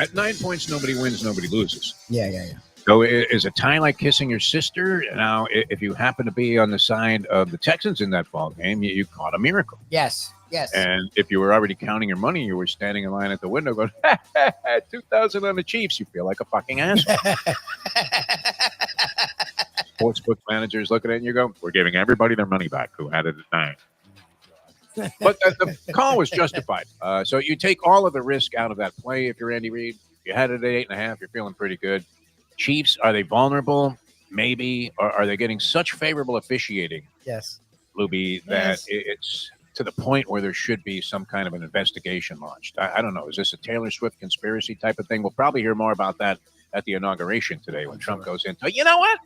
At 9 points, nobody wins, nobody loses. Yeah. So is a tie like kissing your sister? Now, if you happen to be on the side of the Texans in that ball game, you caught a miracle. Yes. And if you were already counting your money, you were standing in line at the window going, 2,000 on the Chiefs. You feel like a fucking asshole. Sportsbook managers looking at you and you go, we're giving everybody their money back who had it at 9. But the call was justified. So you take all of the risk out of that play if you're Andy Reid. You had it at 8.5. You're feeling pretty good. Chiefs, are they vulnerable? Maybe. Or are they getting such favorable officiating? Yes. Lubie, that it's to the point where there should be some kind of an investigation launched. I don't know. Is this a Taylor Swift conspiracy type of thing? We'll probably hear more about that at the inauguration today when Trump goes in. You know what?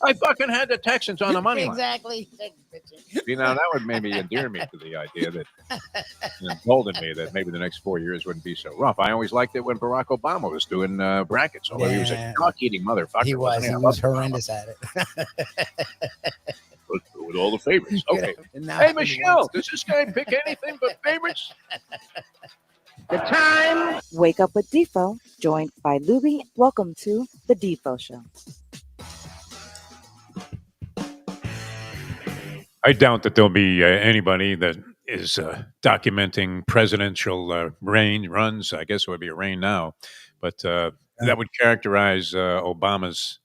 I fucking had the Texans on the money line. Exactly. See, now that would maybe endear me to the idea that emboldened me that maybe the next 4 years wouldn't be so rough. I always liked it when Barack Obama was doing brackets, although he was a cock-eating motherfucker. He was horrendous at it. With all the favorites. Okay. Hey, Michelle, does this guy pick anything but favorites? The time. Wake up with Defo, joined by Lubie. Welcome to the Defo Show. I doubt that there'll be anybody that is documenting presidential runs. I guess it would be a reign now. But that would characterize Obama's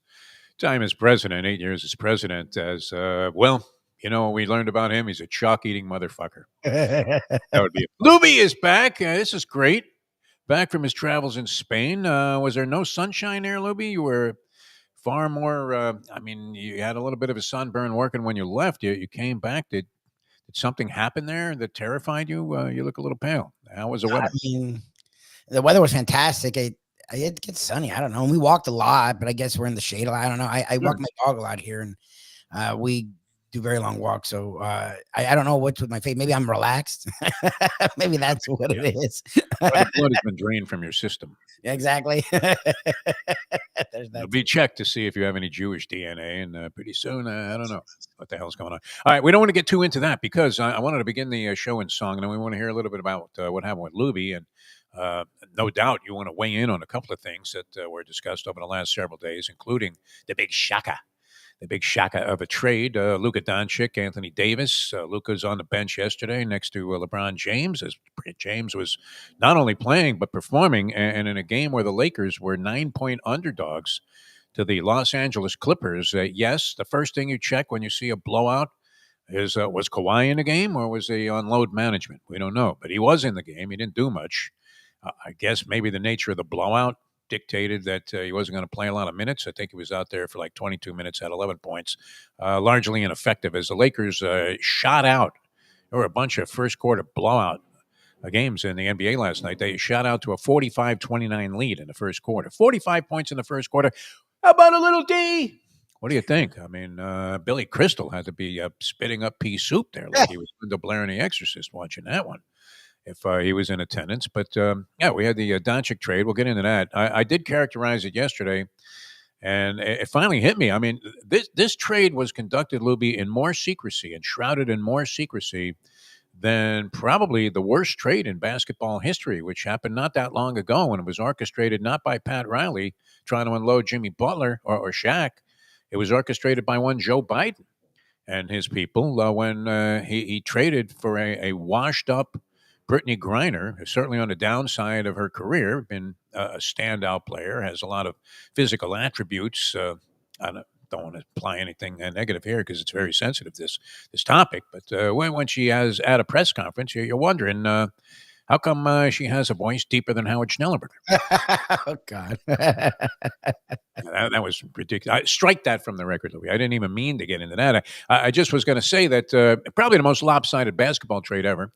time as president, 8 years as president, as, we learned about him. He's a chalk-eating motherfucker. That would be it. Lubie is back. This is great. Back from his travels in Spain. Was there no sunshine there, Lubie? You were far more, you had a little bit of a sunburn working when you left. You came back. Did something happen there that terrified you? You look a little pale. How was the weather? The weather was fantastic. It gets sunny. I don't know. We walked a lot, but I guess we're in the shade a lot. I don't know. I walk my dog a lot here, and we do very long walks. So I don't know what's with my face. Maybe I'm relaxed. Maybe that's what it is. The blood has been drained from your system. Exactly. It'll be checked to see if you have any Jewish DNA, and pretty soon, I don't know what the hell's going on. All right, we don't want to get too into that because I wanted to begin the show in song, and then we want to hear a little bit about what happened with Lubie, and no doubt you want to weigh in on a couple of things that were discussed over the last several days, including the big shaka of a trade. Luka Doncic, Anthony Davis. Luka's on the bench yesterday next to LeBron James, as James was not only playing but performing, and in a game where the Lakers were 9-point underdogs to the Los Angeles Clippers. Yes, the first thing you check when you see a blowout is, was Kawhi in the game or was he on load management? We don't know, but he was in the game. He didn't do much. I guess maybe the nature of the blowout dictated that he wasn't going to play a lot of minutes. I think he was out there for like 22 minutes at 11 points, largely ineffective as the Lakers shot out. There were a bunch of first quarter blowout games in the NBA last night. They shot out to a 45-29 lead in the first quarter. 45 points in the first quarter. How about a little D? What do you think? I mean, Billy Crystal had to be spitting up pea soup there like he was Linda Blair and the Exorcist watching that one, if he was in attendance. But, we had the Doncic trade. We'll get into that. I did characterize it yesterday, and it finally hit me. I mean, this trade was conducted, Lubie, in more secrecy and shrouded in more secrecy than probably the worst trade in basketball history, which happened not that long ago when it was orchestrated not by Pat Riley trying to unload Jimmy Butler or Shaq. It was orchestrated by one Joe Biden and his people when he traded for a washed-up Brittany Griner, certainly on the downside of her career, been a standout player, has a lot of physical attributes. I don't want to imply anything negative here because it's very sensitive, this topic. But when she has at a press conference, you're wondering how come she has a voice deeper than Howard Schnellenberger? Oh, God. That was ridiculous. Strike that from the record, Louis. I didn't even mean to get into that. I just was going to say that probably the most lopsided basketball trade ever.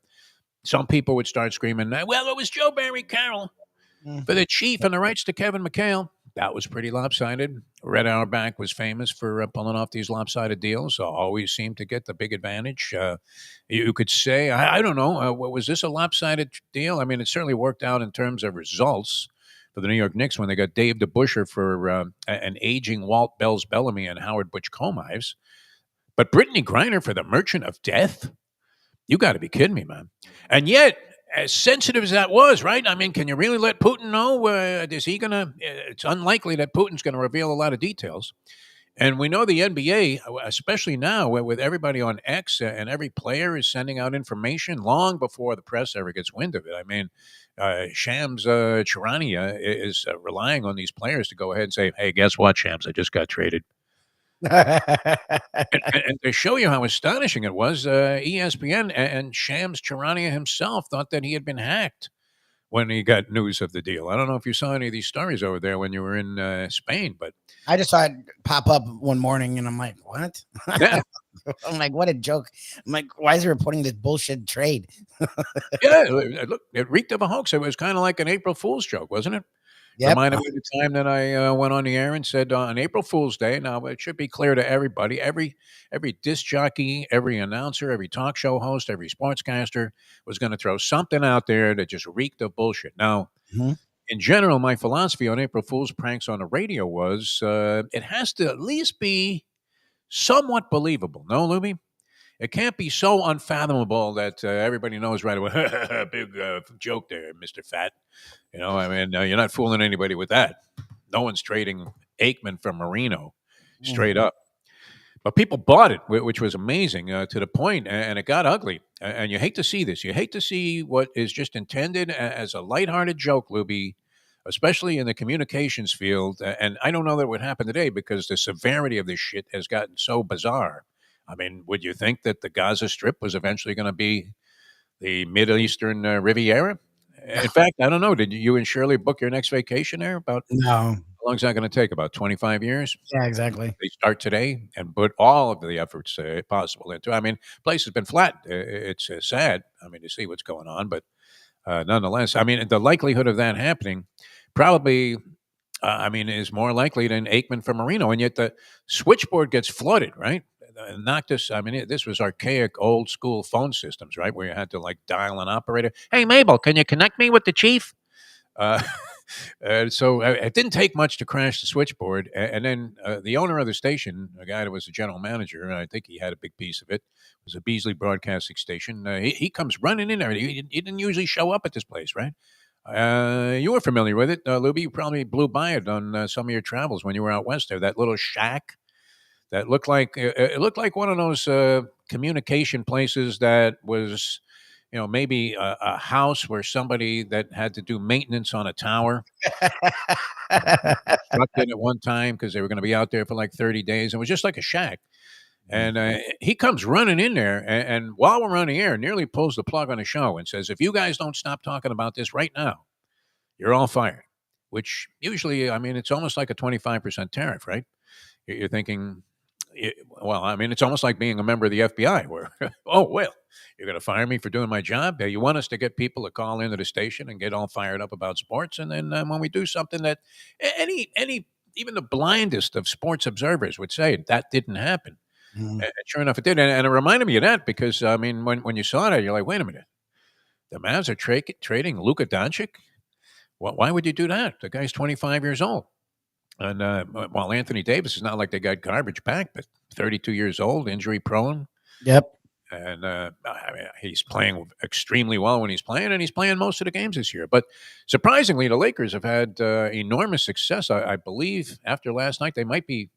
Some people would start screaming, well, it was Joe Barry Carroll for the Chief and the rights to Kevin McHale. That was pretty lopsided. Red Auerbach was famous for pulling off these lopsided deals. Always seemed to get the big advantage. You could say, I don't know, was this a lopsided deal? I mean, it certainly worked out in terms of results for the New York Knicks when they got Dave DeBusschere for an aging Walt Bells Bellamy and Howard Butch Ives. But Brittany Griner for the Merchant of Death? You got to be kidding me, man. And yet, as sensitive as that was, right? I mean, can you really let Putin know? Is he going to? It's unlikely that Putin's going to reveal a lot of details. And we know the NBA, especially now with everybody on X and every player is sending out information long before the press ever gets wind of it. I mean, Shams Charania is relying on these players to go ahead and say, hey, guess what, Shams? I just got traded. And to show you how astonishing it was, ESPN and Shams Charania himself thought that he had been hacked when he got news of the deal. I don't know if you saw any of these stories over there when you were in Spain, but I just saw it pop up one morning, and I'm like, what? yeah. I'm like, what a joke. I'm like, why is he reporting this bullshit trade? Yeah, look, it reeked of a hoax. It was kind of like an April Fool's joke, wasn't it? Yep. Reminded me of the time that I went on the air and said on April Fool's Day. Now it should be clear to everybody, every disc jockey, every announcer, every talk show host, every sportscaster was going to throw something out there that just reeked of bullshit. Now, in general, my philosophy on April Fool's pranks on the radio was it has to at least be somewhat believable. No, Lubie? It can't be so unfathomable that everybody knows right away. Big joke there, Mr. Fat. You know, I mean, you're not fooling anybody with that. No one's trading Aikman from Marino, straight up. But people bought it, which was amazing to the point, and it got ugly. And you hate to see this. You hate to see what is just intended as a lighthearted joke, Lubie, especially in the communications field. And I don't know that it would happen today because the severity of this shit has gotten so bizarre. I mean, would you think that the Gaza Strip was eventually going to be the Middle Eastern Riviera? In fact, I don't know. Did you and Shirley book your next vacation there? No. How long is that going to take? About 25 years? Yeah, exactly. They start today and put all of the efforts possible into it. I mean, place has been flat. It's sad, I mean, to see what's going on. But nonetheless, I mean, the likelihood of that happening probably, is more likely than Aikman from Marino. And yet the switchboard gets flooded, right? Not this. I mean, this was archaic, old school phone systems, right? Where you had to like dial an operator. Hey, Mabel, can you connect me with the chief? So it didn't take much to crash the switchboard. And then the owner of the station, a guy that was the general manager, and I think he had a big piece of it, was a Beasley Broadcasting Station. He comes running in there. He didn't usually show up at this place, right? You were familiar with it, Lubie. You probably blew by it on some of your travels when you were out west there. That little shack that looked like it looked like one of those communication places that was, maybe a house where somebody that had to do maintenance on a tower constructed at one time because they were going to be out there for like 30 days. It was just like a shack. And he comes running in there, and while we're on the air, nearly pulls the plug on the show and says, if you guys don't stop talking about this right now, you're all fired. Which usually, I mean, it's almost like a 25% tariff, right? You're thinking, well, I mean, it's almost like being a member of the FBI where, oh, well, you're going to fire me for doing my job? You want us to get people to call into the station and get all fired up about sports. And then when we do something that even the blindest of sports observers would say that didn't happen. And sure enough, it did. And it reminded me of that because, I mean, when you saw that, you're like, wait a minute. The Mavs are trading Luka Doncic? Well, why would you do that? The guy's 25 years old. And while Anthony Davis is not like they got garbage back, but 32 years old, injury prone. Yep. And he's playing extremely well when he's playing, and he's playing most of the games this year. But surprisingly, the Lakers have had enormous success. I believe after last night, they might be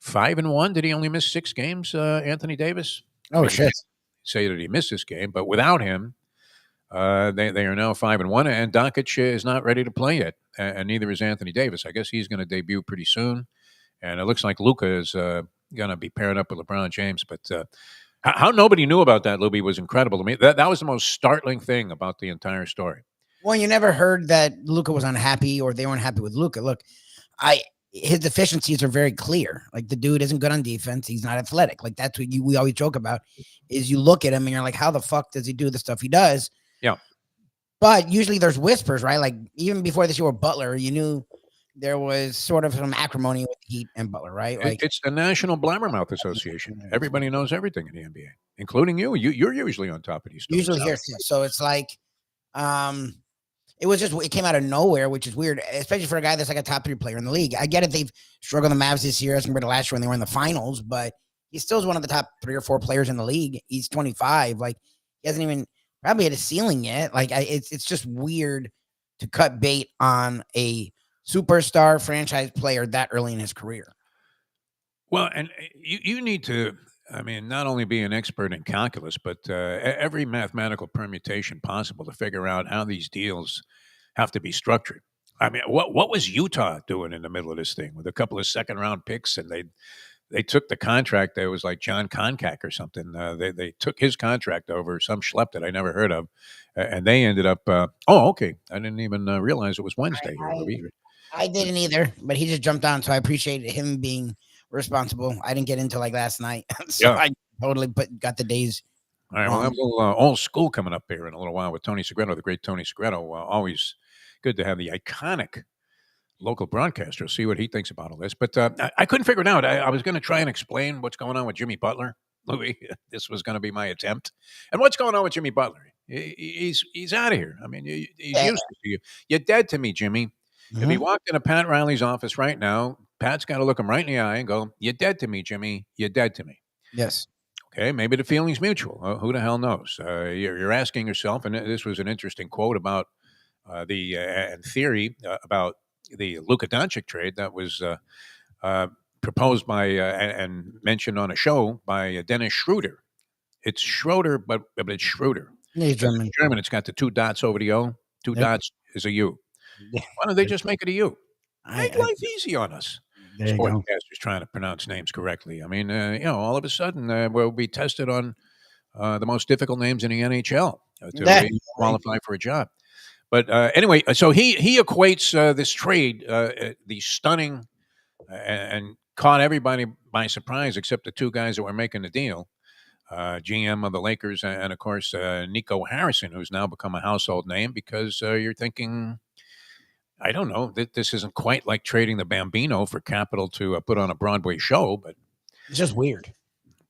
5-1. Did he only miss 6 games, Anthony Davis? Oh, shit. Say that he missed this game, but without him, they are now 5-1, and Doncic is not ready to play yet, and neither is Anthony Davis. I guess he's going to debut pretty soon, and it looks like Luka is going to be paired up with LeBron James. But how nobody knew about that, Lubie, was incredible to me. That was the most startling thing about the entire story. Well, you never heard that Luka was unhappy or they weren't happy with Luka. Look, his deficiencies are very clear. Like, the dude isn't good on defense. He's not athletic. Like, that's what we always joke about is you look at him and you're like, how the fuck does he do the stuff he does? Yeah. But usually there's whispers, right? Like, even before this year with Butler, you knew there was sort of some acrimony with Heat and Butler, right? Like, it's the National Blabbermouth Association. Everybody knows everything in the NBA, including you. You're usually on top of these stories. Usually here. So it's like, it came out of nowhere, which is weird, especially for a guy that's like a top 3 player in the league. I get it. They've struggled the Mavs this year as compared to last year when they were in the finals, but he still is one of the top 3 or 4 players in the league. He's 25. Like, he hasn't even probably hit a ceiling yet. Like it's just weird to cut bait on a superstar franchise player that early in his career. Well, and you need to, I mean, not only be an expert in calculus, but every mathematical permutation possible to figure out how these deals have to be structured. I mean, what was Utah doing in the middle of this thing with a couple of second round picks, and they took the contract. There was like John Koncak or something. They took his contract over, some schlep that I never heard of, and they ended up. Oh, okay. I didn't even realize it was Wednesday here, Lubie. I didn't either, but he just jumped on, so I appreciated him being responsible. I didn't get into like last night, so I totally got the days. All right, well, I'm a little old school coming up here in a little while with Tony Segreto, the great Tony Segreto. Always good to have the iconic local broadcaster. See what he thinks about all this. But I couldn't figure it out. I was going to try and explain what's going on with Jimmy Butler. Louis, this was going to be my attempt. And what's going on with Jimmy Butler? He's out of here. I mean, he's useless to you. You're dead to me, Jimmy. Mm-hmm. If he walked into Pat Riley's office right now, Pat's got to look him right in the eye and go, "You're dead to me, Jimmy. You're dead to me." Yes. Okay, maybe the feeling's mutual. Who the hell knows? You're asking yourself, and this was an interesting quote about the theory about the Luka Doncic trade that was proposed by and mentioned on a show by Dennis Schroeder. It's Schroeder, but it's Schroeder. He's German. German. It's got the two dots over the O. Two dots is a U. Why don't they just make it a U? Make life easy on us. Sportscasters trying to pronounce names correctly. I mean, all of a sudden we'll be tested on the most difficult names in the NHL to qualify for a job. But anyway, so he equates this trade, the stunning, and caught everybody by surprise except the two guys that were making the deal, GM of the Lakers and of course Nico Harrison, who's now become a household name because you're thinking, I don't know, this isn't quite like trading the Bambino for capital to put on a Broadway show, but it's just weird.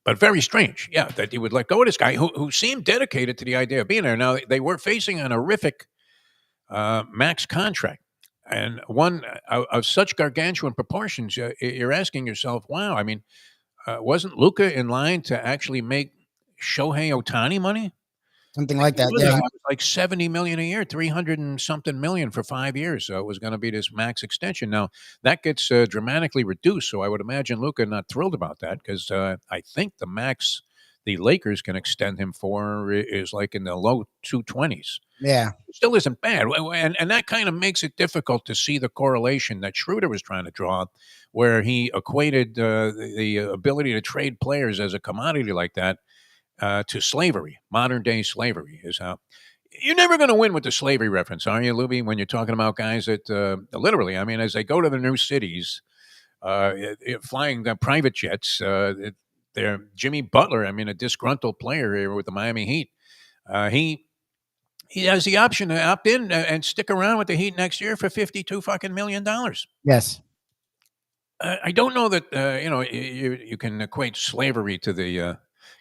But very strange, yeah, that he would let go of this guy who seemed dedicated to the idea of being there. Now, they were facing an horrific max contract, and one of such gargantuan proportions, you're asking yourself, wow, I mean, wasn't Luka in line to actually make Shohei Ohtani money? Something like that, yeah. Like $70 million a year, 300 and something million for 5 years. So it was going to be this max extension. Now that gets dramatically reduced. So I would imagine Luka not thrilled about that because I think the max the Lakers can extend him for is like in the low 220s. Yeah, it still isn't bad, and that kind of makes it difficult to see the correlation that Schroeder was trying to draw, where he equated the ability to trade players as a commodity like that. To slavery, modern day slavery is how you're never going to win with the slavery reference, are you, Lubie? When you're talking about guys that literally, I mean, as they go to the new cities, flying private jets, they're Jimmy Butler. I mean, a disgruntled player here with the Miami Heat. He has the option to opt in and stick around with the Heat next year for $52 million. Yes. I don't know that you can equate slavery to the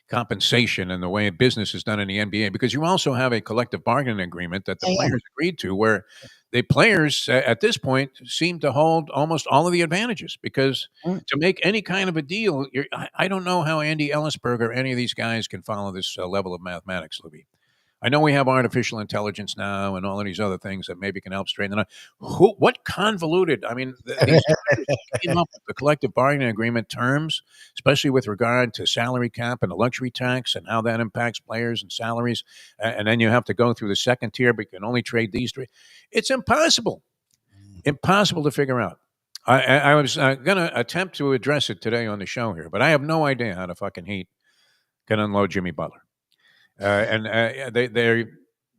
compensation and the way business is done in the NBA, because you also have a collective bargaining agreement that the players agreed to, where the players at this point seem to hold almost all of the advantages, because to make any kind of a deal, I don't know how Andy Ellisberg or any of these guys can follow this level of mathematics, Lubie. I know we have artificial intelligence now and all of these other things that maybe can help straighten it out. What convoluted, I mean, these came up with the collective bargaining agreement terms, especially with regard to salary cap and the luxury tax and how that impacts players and salaries. And then you have to go through the second tier, but you can only trade these three. It's impossible to figure out. I was going to attempt to address it today on the show here, but I have no idea how the fucking Heat can unload Jimmy Butler. The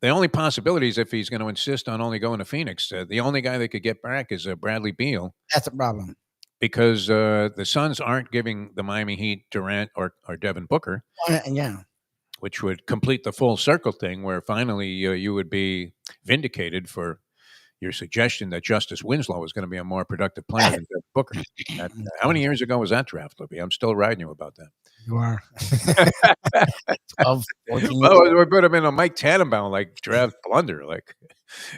only possibility is if he's going to insist on only going to Phoenix. The only guy they could get back is Bradley Beal. That's a problem. Because the Suns aren't giving the Miami Heat Durant or Devin Booker. Yeah. Which would complete the full circle thing, where finally you would be vindicated for your suggestion that Justice Winslow is going to be a more productive player than Devin Booker. How many years ago was that draft, Lubie? I'm still riding you about that. You are. 12, 14 well, we put him in a Mike Tannenbaum like draft blunder. Like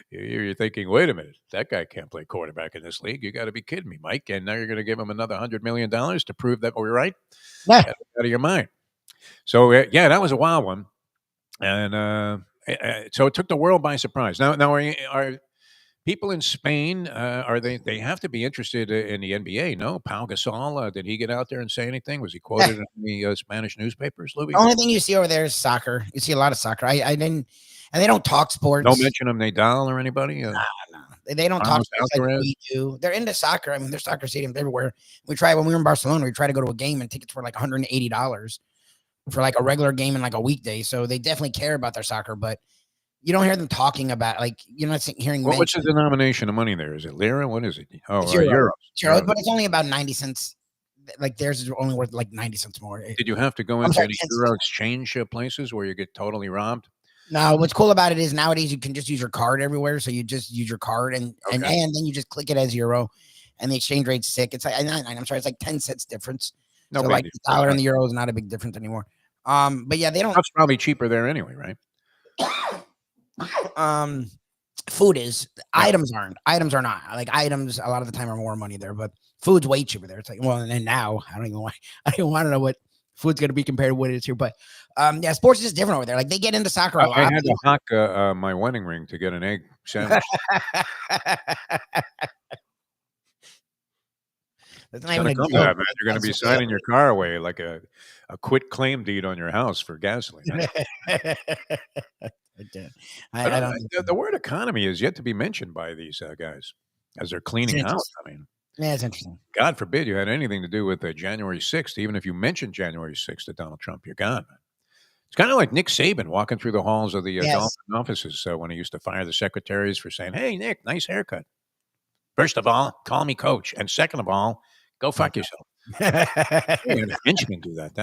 you're thinking, wait a minute, that guy can't play quarterback in this league. You got to be kidding me, Mike. And now you're going to give him another $100 million to prove that we're right? Yeah. Out of your mind. So yeah, that was a wild one. And So it took the world by surprise. Now are people in Spain, are they have to be interested in the NBA? No, Pau Gasol, did he get out there and say anything? Was he quoted in the Spanish newspapers, Lubie? The only thing you see over there is soccer. You see a lot of soccer. I didn't, and they don't talk sports. No mention of Nadal or anybody. No. They don't talk sports like we do. They're into soccer. I mean, there's soccer stadiums everywhere. When we were in Barcelona, we tried to go to a game and tickets were like $180 for like a regular game and like a weekday. So they definitely care about their soccer, but you don't hear them talking about, like, you're not hearing. What's the denomination of money there? Is it lira? What is it? Oh, it's euros. Euros, but it's only about 90 cents. Like theirs is only worth like 90 cents more. Did you have to go into any euro exchange places where you get totally robbed? No, what's cool about it is nowadays you can just use your card everywhere. So you just use your card and then you just click it as euro, and the exchange rate's sick. It's like, I'm sorry, it's like 10 cents difference. No, so like the dollar and the euro is not a big difference anymore. But yeah, they don't. That's probably cheaper there anyway, right? Food is. Items aren't. Items are not. Like items a lot of the time are more money there, but food's way cheaper there. It's like, well, and then now I don't even want to know what food's going to be compared to what it is here, but yeah, sports is just different over there. Like they get into soccer a lot. I had to hock my wedding ring to get an egg sandwich. That's not even come to that, man. You're going to be signing your car away like a quit claim deed on your house for gasoline. Right? The word economy is yet to be mentioned by these guys as they're cleaning house. I mean, yeah, it's interesting. God forbid you had anything to do with January 6th. Even if you mentioned January 6th to Donald Trump, you're gone, man. It's kind of like Nick Saban walking through the halls of the Dolphin offices when he used to fire the secretaries for saying, "Hey, Nick, nice haircut. First of all, call me coach. And second of all, go fuck yourself." A henchman do that.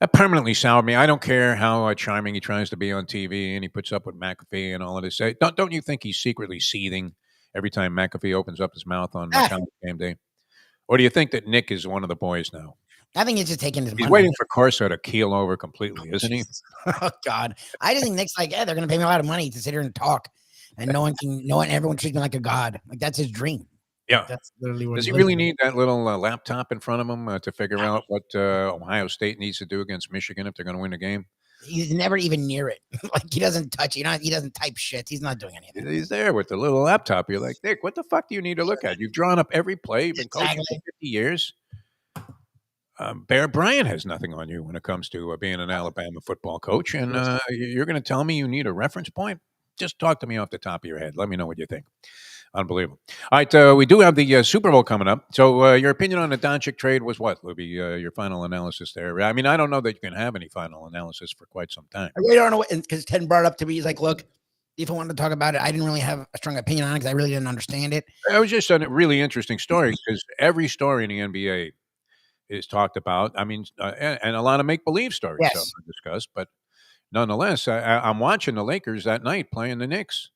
That permanently soured me. I don't care how charming he tries to be on TV and he puts up with McAfee and all of this. Don't you think he's secretly seething every time McAfee opens up his mouth on game day? Or do you think that Nick is one of the boys now? I think he's just taking his money. He's waiting for Corso to keel over completely, isn't he? Oh, God. I just think Nick's like, yeah, they're going to pay me a lot of money to sit here and talk. And everyone treats me like a god. Like, that's his dream. Yeah. That's literally what Does he really need that little laptop in front of him to figure out what Ohio State needs to do against Michigan if they're going to win the game? He's never even near it. Like, he doesn't touch it. He doesn't type shit. He's not doing anything. He's there with the little laptop. You're like, Nick, what the fuck do you need to look at? You've drawn up every play. You've been coaching for 50 years. Bear Bryant has nothing on you when it comes to being an Alabama football coach. And you're going to tell me you need a reference point? Just talk to me off the top of your head. Let me know what you think. Unbelievable. All right, we do have the Super Bowl coming up. So your opinion on the Doncic trade was what, Lubie? Your final analysis there. I mean, I don't know that you can have any final analysis for quite some time. I really don't know, because Ted brought it up to me. He's like, look, if I wanted to talk about it, I didn't really have a strong opinion on it because I really didn't understand it. It was just a really interesting story because every story in the NBA is talked about. I mean, and a lot of make-believe stories are discussed. But nonetheless, I'm watching the Lakers that night playing the Knicks.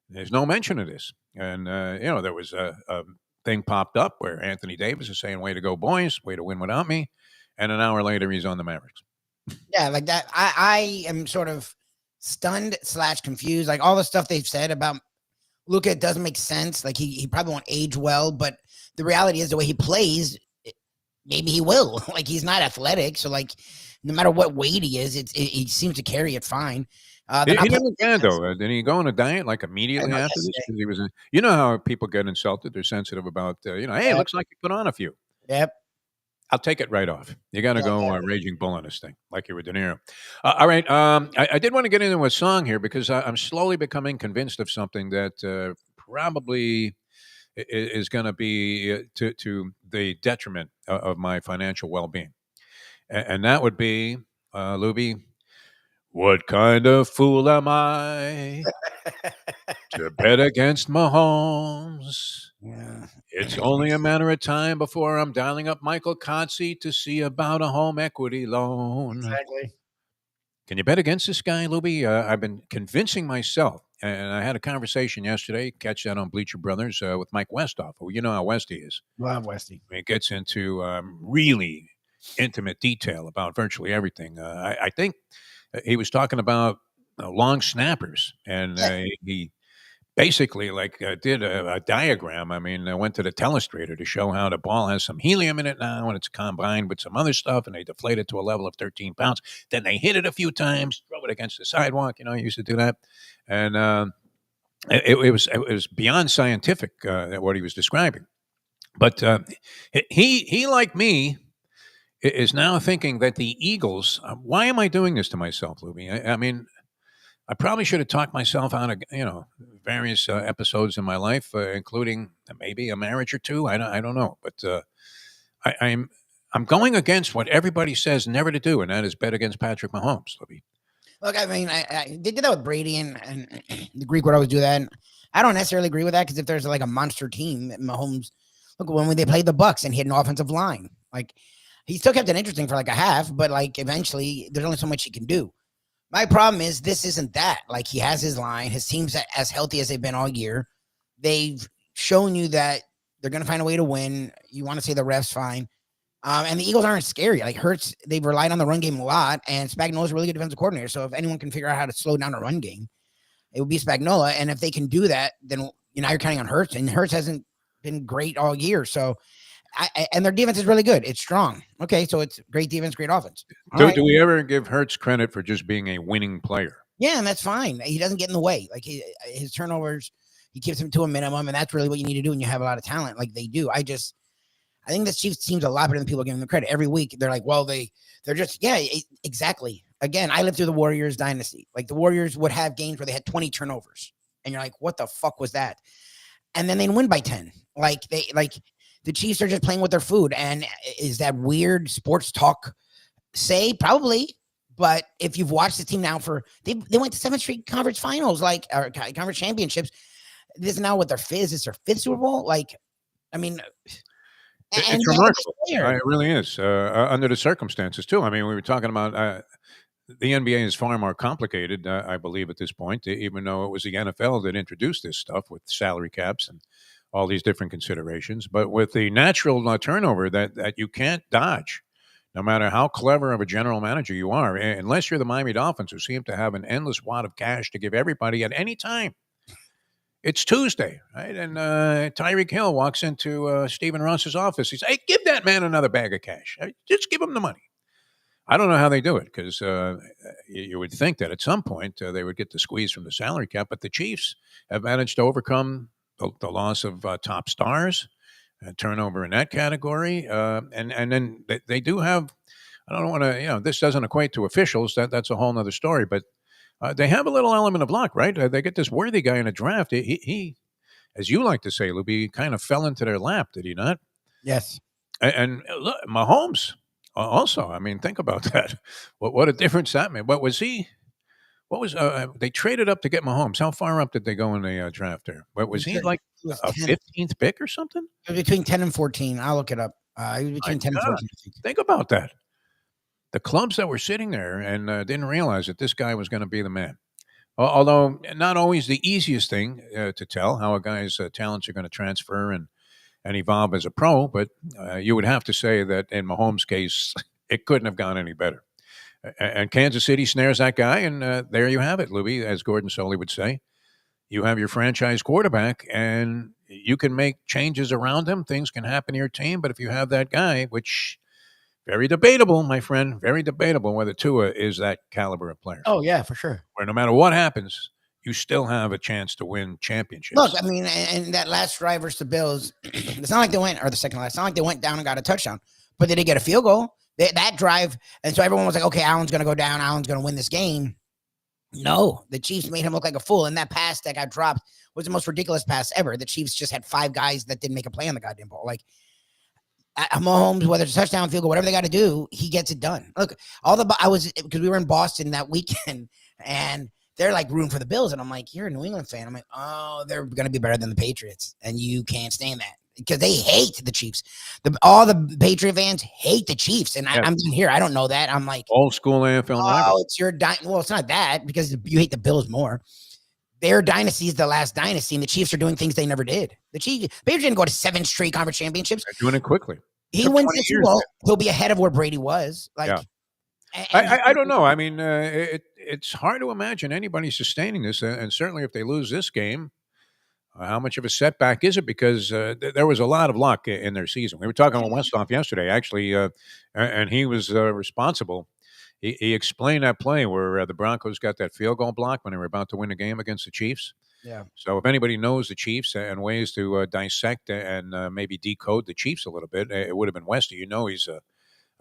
There's no mention of this. And, there was a thing popped up where Anthony Davis is saying, way to go, boys, way to win without me. And an hour later, he's on the Mavericks. Yeah, like that. I am sort of stunned / confused. Like all the stuff they've said about Luka doesn't make sense. Like he probably won't age well, but the reality is the way he plays, maybe he will. Like he's not athletic. So like no matter what weight he is, he seems to carry it fine. He didn't bad though. Did he go on a diet like immediately after this? Because he was, you know how people get insulted. They're sensitive about, hey, it looks like you put on a few. Yep. I'll take it right off. You got to go raging bull on this thing, like you were De Niro. All right. I did want to get into a song here because I'm slowly becoming convinced of something that probably is going to be to the detriment of my financial well-being. And that would be, Lubie, what kind of fool am I to bet against Mahomes? Yeah. It's only a matter of time before I'm dialing up Michael Kotze to see about a home equity loan. Exactly. Can you bet against this guy, Lubie? I've been convincing myself, and I had a conversation yesterday, catch that on Bleacher Brothers, with Mike Westhoff. Well, you know how Westy is. Love Westy. He gets into really intimate detail about virtually everything. I think he was talking about long snappers, and he basically did a diagram. I mean, I went to the telestrator to show how the ball has some helium in it now, and it's combined with some other stuff, and they deflate it to a level of 13 pounds. Then they hit it a few times, throw it against the sidewalk. I used to do that, and it was beyond scientific what he was describing. But he like me is now thinking that the Eagles. Why am I doing this to myself, Lubie? I mean, I probably should have talked myself out of various episodes in my life, including maybe a marriage or two. I don't know, but I'm going against what everybody says never to do, and that is bet against Patrick Mahomes, Lubie. Look, I mean, they did that with Brady, and the Greek would always do that. And I don't necessarily agree with that because if there's like a monster team, Mahomes, look, when they played the Bucks and he had an offensive line, like he still kept it interesting for like a half, but like eventually there's only so much he can do. My problem is this isn't that. Like he has his line, his team's as healthy as they've been all year. They've shown you that they're going to find a way to win. You want to say the ref's fine. And the Eagles aren't scary. Like Hurts, they've relied on the run game a lot, and Spagnuolo's a really good defensive coordinator. So if anyone can figure out how to slow down a run game, it would be Spagnuolo. And if they can do that, then you're counting on Hurts, and Hurts hasn't been great all year. So, and their defense is really good. It's strong. Okay, so it's great defense, great offense. Do we ever give Hurts credit for just being a winning player? Yeah, and that's fine. He doesn't get in the way. Like his turnovers, he keeps them to a minimum, and that's really what you need to do when you have a lot of talent like they do. I think the Chiefs team's a lot better than people give them credit. Every week, they're like, well, they're just, exactly. Again, I lived through the Warriors dynasty. Like the Warriors would have games where they had 20 turnovers. And you're like, what the fuck was that? And then they'd win by 10. The Chiefs are just playing with their food. And is that weird sports talk say? Probably. But if you've watched the team now they went to 7th Street Conference Finals, or Conference Championships. This is now what their fifth is. Their fifth Super Bowl. Like, I mean... It's remarkable. It really is, under the circumstances, too. I mean, we were talking about the NBA is far more complicated, I believe, at this point, even though it was the NFL that introduced this stuff with salary caps and all these different considerations. But with the natural turnover that you can't dodge, no matter how clever of a general manager you are, unless you're the Miami Dolphins, who seem to have an endless wad of cash to give everybody at any time. It's Tuesday, right? And Tyreek Hill walks into Stephen Ross's office. He says, hey, give that man another bag of cash. Just give him the money. I don't know how they do it because you would think that at some point they would get the squeeze from the salary cap. But the Chiefs have managed to overcome the loss of top stars, turnover in that category. And then they do have, I don't want to, this doesn't equate to officials. That's a whole nother story. But they have a little element of luck, right? They get this worthy guy in a draft. He, as you like to say, Lubie, kind of fell into their lap, did he not? Yes. And look, Mahomes also. I mean, think about that. What a difference that made. What was he? What was they traded up to get Mahomes? How far up did they go in the draft there? What was he like a 15th pick or something? Between 10 and 14. I'll look it up. He was between 10 and 14. Think about that. The clubs that were sitting there and didn't realize that this guy was going to be the man. Although not always the easiest thing to tell how a guy's talents are going to transfer and evolve as a pro, but you would have to say that in Mahomes' case, it couldn't have gone any better. And Kansas City snares that guy, and there you have it, Lubie, as Gordon Soley would say. You have your franchise quarterback, and you can make changes around him. Things can happen to your team, but if you have that guy, which... very debatable, my friend. Very debatable whether Tua is that caliber of player. Oh, yeah, for sure. Where no matter what happens, you still have a chance to win championships. Look, I mean, and that last drive versus the Bills, it's not like they went, or the second last, it's not like they went down and got a touchdown, but they did get a field goal. That drive, and so everyone was like, okay, Allen's going to go down. Allen's going to win this game. No, the Chiefs made him look like a fool, and that pass that got dropped was the most ridiculous pass ever. The Chiefs just had 5 guys that didn't make a play on the goddamn ball. Like, Mahomes, whether it's a touchdown, field goal, whatever they got to do, he gets it done. Look, because we were in Boston that weekend, and they're like rooting for the Bills, and I'm like, you're a New England fan. I'm like, oh, they're going to be better than the Patriots, and you can't stand that because they hate the Chiefs. All the Patriot fans hate the Chiefs, and I'm here. I don't know that. I'm like old school AFL. Oh, it's your well, it's not that because you hate the Bills more. Their dynasty is the last dynasty, and the Chiefs are doing things they never did. The Patriots didn't go to 7 straight conference championships. They're doing it quickly. He wins the Super Bowl. He'll be ahead of where Brady was. Like, yeah. I don't know. I mean, it's hard to imagine anybody sustaining this, and certainly if they lose this game, How much of a setback is it? Because there was a lot of luck in their season. We were talking with Westhoff yesterday, actually, and he was responsible. He explained that play where the Broncos got that field goal block when they were about to win the game against the Chiefs. Yeah. So if anybody knows the Chiefs and ways to dissect and maybe decode the Chiefs a little bit, it would have been Westy. He's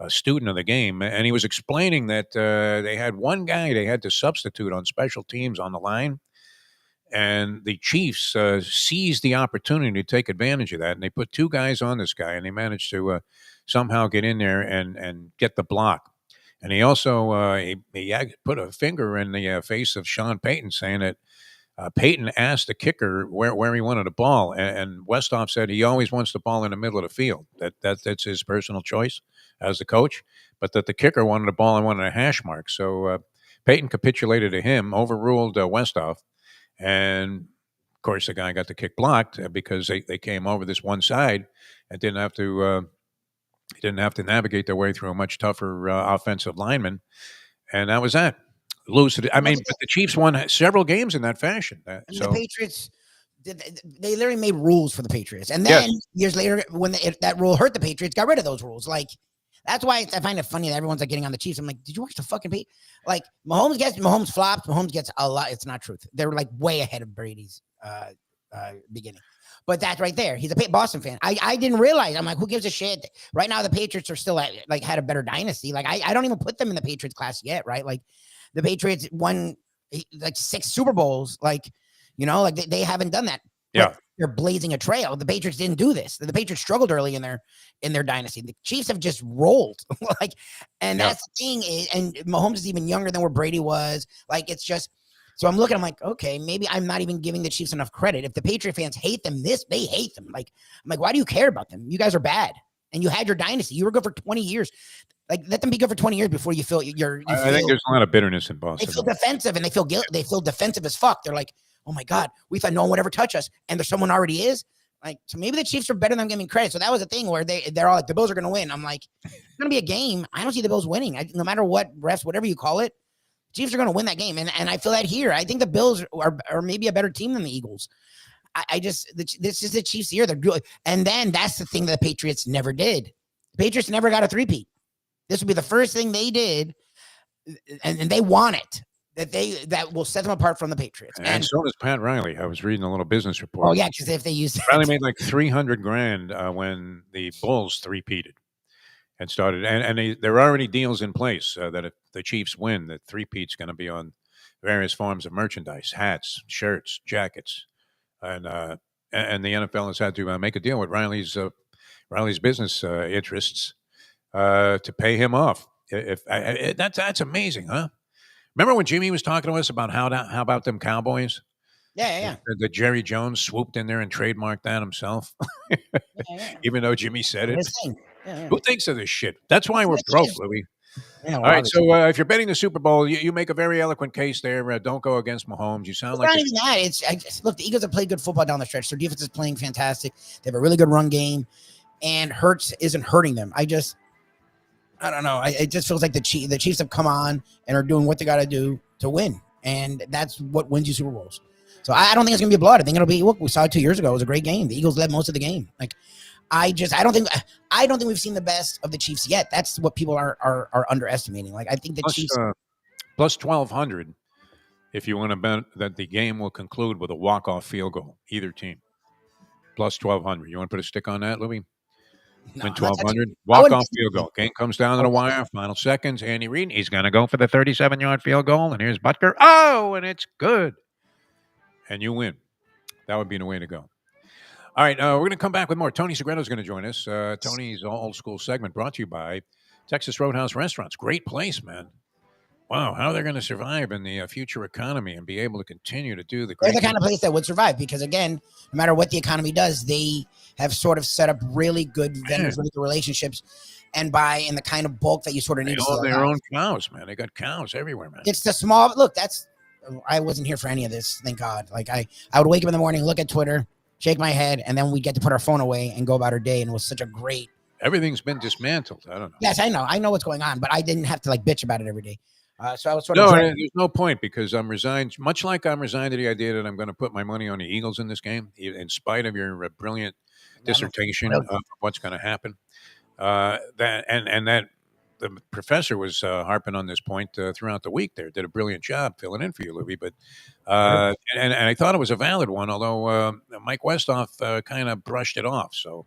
a student of the game, and he was explaining that they had one guy they had to substitute on special teams on the line, and the Chiefs seized the opportunity to take advantage of that, and they put two guys on this guy, and they managed to somehow get in there and get the block. And he also he put a finger in the face of Sean Payton, saying that Payton asked the kicker where he wanted the ball, and Westhoff said he always wants the ball in the middle of the field. That's his personal choice as the coach, but that the kicker wanted the ball and wanted a hash mark. So Payton capitulated to him, overruled Westhoff, and of course the guy got the kick blocked because they came over this one side and didn't have to navigate their way through a much tougher offensive lineman, and that was that. Lose it. I mean, but the Chiefs won several games in that fashion. The Patriots, they literally made rules for the Patriots, and then years later, when that rule hurt the Patriots, got rid of those rules. Like that's why I find it funny that everyone's like getting on the Chiefs. I'm like, did you watch the fucking Patriots? Like Mahomes flops. Mahomes gets a lot. It's not truth. They're like way ahead of Brady's beginning. But that's right there. He's a Boston fan. I didn't realize. I'm like, who gives a shit? Right now, the Patriots are still had a better dynasty. Like I don't even put them in the Patriots class yet. Right? Like the Patriots won like 6 Super Bowls. Like they haven't done that. Yeah, they're blazing a trail. The Patriots didn't do this. The Patriots struggled early in their dynasty. The Chiefs have just rolled. That's the thing. And Mahomes is even younger than where Brady was. Like it's just. So I'm like, okay, maybe I'm not even giving the Chiefs enough credit. If the Patriot fans hate them, they hate them. Like, I'm like, why do you care about them? You guys are bad. And you had your dynasty. You were good for 20 years. Like, let them be good for 20 years before you feel I think there's a lot of bitterness in Boston. They feel defensive and they feel guilty. They feel defensive as fuck. They're like, oh my God, we thought no one would ever touch us. And there's someone already is. Like, so maybe the Chiefs are better than giving credit. So that was a thing where they're all like, the Bills are going to win. I'm like, it's going to be a game. I don't see the Bills winning. No matter what, refs, whatever you call it. Chiefs are going to win that game. And I feel that here. I think the Bills are maybe a better team than the Eagles. This is the Chiefs year. They're good. And then that's the thing that the Patriots never did. The Patriots never got a three-peat. This will be the first thing they did. And they want it. That will set them apart from the Patriots. And so does Pat Riley. I was reading a little business report. Oh, yeah, because if they used Riley made like $300,000 when the Bulls three-peated. And started, and there are already deals in place that if the Chiefs win, that three-peat's going to be on various forms of merchandise, hats, shirts, jackets, and the NFL has had to make a deal with Riley's business interests to pay him off. That's amazing, huh? Remember when Jimmy was talking to us about how about them Cowboys? Yeah. The Jerry Jones swooped in there and trademarked that himself, even though Jimmy said it. Yeah. Who thinks of this shit? That's why we're broke, Louie. Yeah, all right, so if you're betting the Super Bowl, you make a very eloquent case there. Don't go against Mahomes. You sound like not even that. Look, the Eagles have played good football down the stretch. Their defense is playing fantastic. They have a really good run game, and Hurts isn't hurting them. I don't know. It just feels like the Chiefs have come on and are doing what they got to do to win, and that's what wins you Super Bowls. So I don't think it's going to be a blowout. I think it'll be. Look, we saw it 2 years ago. It was a great game. The Eagles led most of the game. Like. I don't think we've seen the best of the Chiefs yet. That's what people are underestimating. Like I think the Chiefs plus 1,200 if you want to bet that the game will conclude with a walk-off field goal, either team. Plus 1,200. You want to put a stick on that, Lubie? No, Win 1,200. Walk-off field goal. Game comes down to the wire. Final seconds. Andy Reid. He's going to go for the 37-yard field goal. And here's Butker. Oh, and it's good. And you win. That would be the way to go. All right, we're going to come back with more. Tony Segreto is going to join us. Tony's old school segment brought to you by Texas Roadhouse Restaurants. Great place, man. Wow, how they're going to survive in the future economy and be able to continue to do the great. They're the kind of place that would survive because, again, no matter what the economy does, they have sort of set up really good vendors, really good relationships, and buy in the kind of bulk that you sort of need. They own their own cows, man. They got cows everywhere, man. It's the small. Look, I wasn't here for any of this. Thank God. Like I would wake up in the morning, look at Twitter, shake my head, and then we get to put our phone away and go about our day. And it was such a great. Everything's been dismantled. I don't know. Yes, I know. I know what's going on, but I didn't have to bitch about it every day. So I was sort of there's no point because I'm resigned, much like I'm resigned to the idea that I'm going to put my money on the Eagles in this game, in spite of your brilliant dissertation of what's going to happen. That the professor was harping on this point throughout the week. There did a brilliant job filling in for you, Lubie. But and I thought it was a valid one, although Mike Westhoff kind of brushed it off. So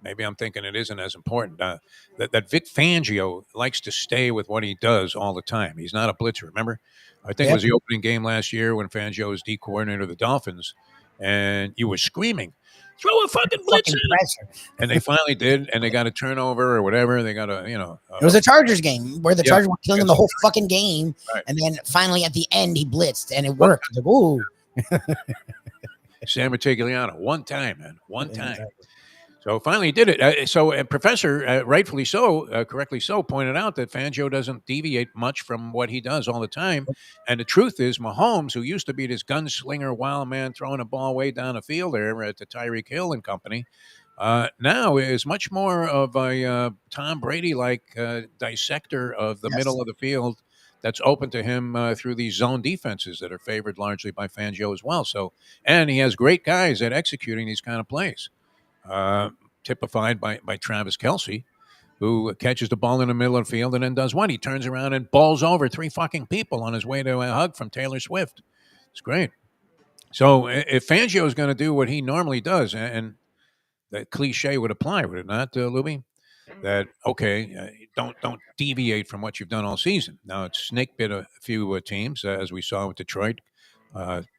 maybe I'm thinking it isn't as important. That Vic Fangio likes to stay with what he does all the time. He's not a blitzer. Remember, I think it was the opening game last year when Fangio was D coordinator of the Dolphins, and you were screaming, "Throw a fucking blitz in it!" And they finally did, and they got a turnover or whatever. They got a, it was a Chargers game where the Chargers were killing the whole fucking game, and then finally at the end he blitzed and it worked. Like, ooh. Sam Retigliano, one time, man, one time. Exactly. So finally he did it. So Professor, rightfully so, correctly so, pointed out that Fangio doesn't deviate much from what he does all the time. And the truth is, Mahomes, who used to be this gunslinger, wild man, throwing a ball way down the field there at the Tyreek Hill and company, now is much more of a Tom Brady-like dissector of the middle of the field that's open to him through these zone defenses that are favored largely by Fangio as well. So, and he has great guys at executing these kind of plays. Typified by Travis Kelce, who catches the ball in the middle of the field and then does what? He turns around and balls over 3 fucking people on his way to a hug from Taylor Swift. It's great. So if Fangio is going to do what he normally does, and that cliche would apply, would it not, Lubie? That, don't deviate from what you've done all season. Now, it's snake bit a few teams, as we saw with Detroit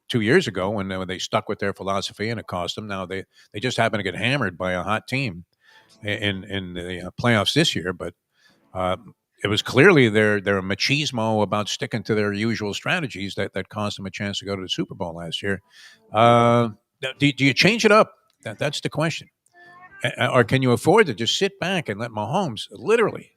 2 years ago when they stuck with their philosophy and it cost them. Now they just happen to get hammered by a hot team in the playoffs this year. But it was clearly their machismo about sticking to their usual strategies that cost them a chance to go to the Super Bowl last year. Do you change it up? That's the question. Or can you afford to just sit back and let Mahomes literally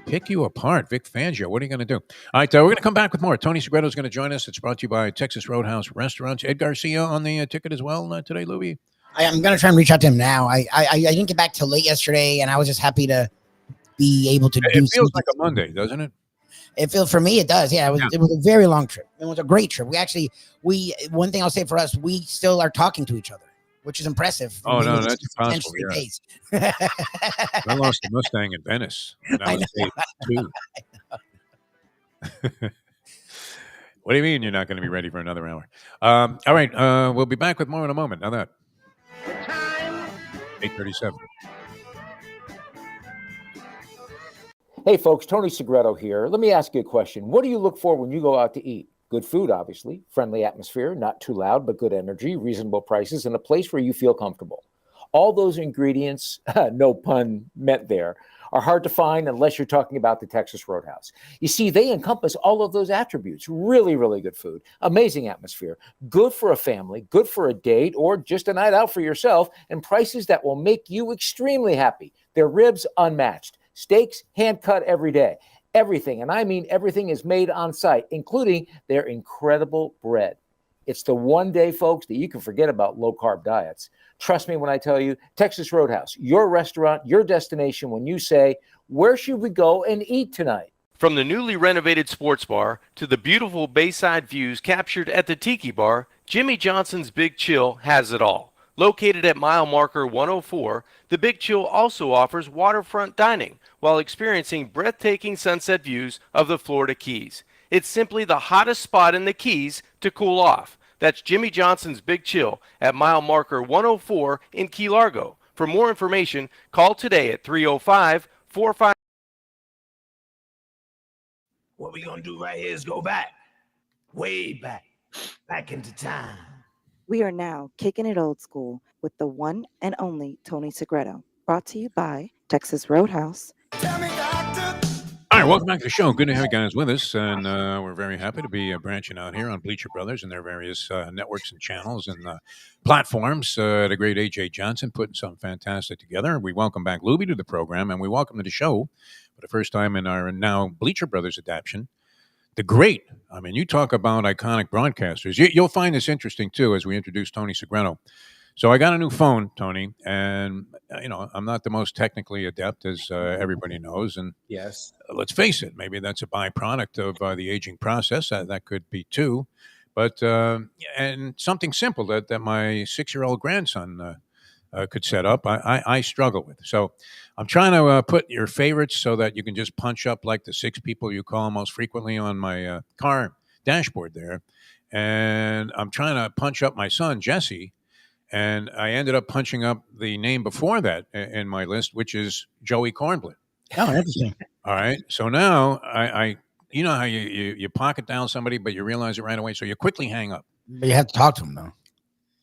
pick you apart? Vic Fangio, what are you going to do? All right, we're going to come back with more. Tony Segreto is going to join us. It's brought to you by Texas Roadhouse Restaurants. Ed Garcia on the ticket as well today, Lubie? I'm going to try and reach out to him now. I didn't get back till late yesterday, and I was just happy to be able to do it. It feels like a Monday, doesn't it? It feels, for me, it does. Yeah, it was a very long trip. It was a great trip. One thing I'll say for us, we still are talking to each other, which is impressive. Oh, no, that's impossible. Yeah. I lost the Mustang in Venice. I know. What do you mean you're not going to be ready for another hour? All right, we'll be back with more in a moment. Now that 8:37. Hey, folks, Tony Segreto here. Let me ask you a question. What do you look for when you go out to eat? Good food, obviously, friendly atmosphere, not too loud, but good energy, reasonable prices, and a place where you feel comfortable. All those ingredients, no pun meant there, are hard to find unless you're talking about the Texas Roadhouse. You see, they encompass all of those attributes. Really, really good food, amazing atmosphere, good for a family, good for a date, or just a night out for yourself, and prices that will make you extremely happy. Their ribs, unmatched. Steaks, hand-cut every day. Everything, and I mean everything, is made on site, including their incredible bread. It's the one day, folks, that you can forget about low-carb diets. Trust me when I tell you, Texas Roadhouse, your restaurant, your destination when you say, where should we go and eat tonight? From the newly renovated sports bar to the beautiful bayside views captured at the Tiki Bar, Jimmy Johnson's Big Chill has it all. Located at mile marker 104, the Big Chill also offers waterfront dining while experiencing breathtaking sunset views of the Florida Keys. It's simply the hottest spot in the Keys to cool off. That's Jimmy Johnson's Big Chill at mile marker 104 in Key Largo. For more information, call today at 305-45. What we're going to do right here is go back, way back into time. We are now kicking it old school with the one and only Tony Segreto, brought to you by Texas Roadhouse. All right, welcome back to the show. Good to have you guys with us, and we're very happy to be branching out here on Bleacher Brothers and their various networks and channels and platforms. The great A.J. Johnson putting something fantastic together. We welcome back Lubie to the program, and we welcome to the show for the first time in our now Bleacher Brothers adaptation, the great, you talk about iconic broadcasters. You'll find this interesting, too, as we introduce Tony Segreto. So I got a new phone, Tony, and I'm not the most technically adept, as everybody knows. And Yes. let's face it, maybe that's a byproduct of the aging process. That could be too. But and something simple that my 6-year-old grandson could set up, I struggle with. So I'm trying to put your favorites so that you can just punch up like the 6 people you call most frequently on my car dashboard there. And I'm trying to punch up my son, Jesse. And I ended up punching up the name before that in my list, which is Joey Cornblit. Oh, interesting. All right. So now I you know how you pocket down somebody, but you realize it right away. So you quickly hang up. But you have to talk to him, though.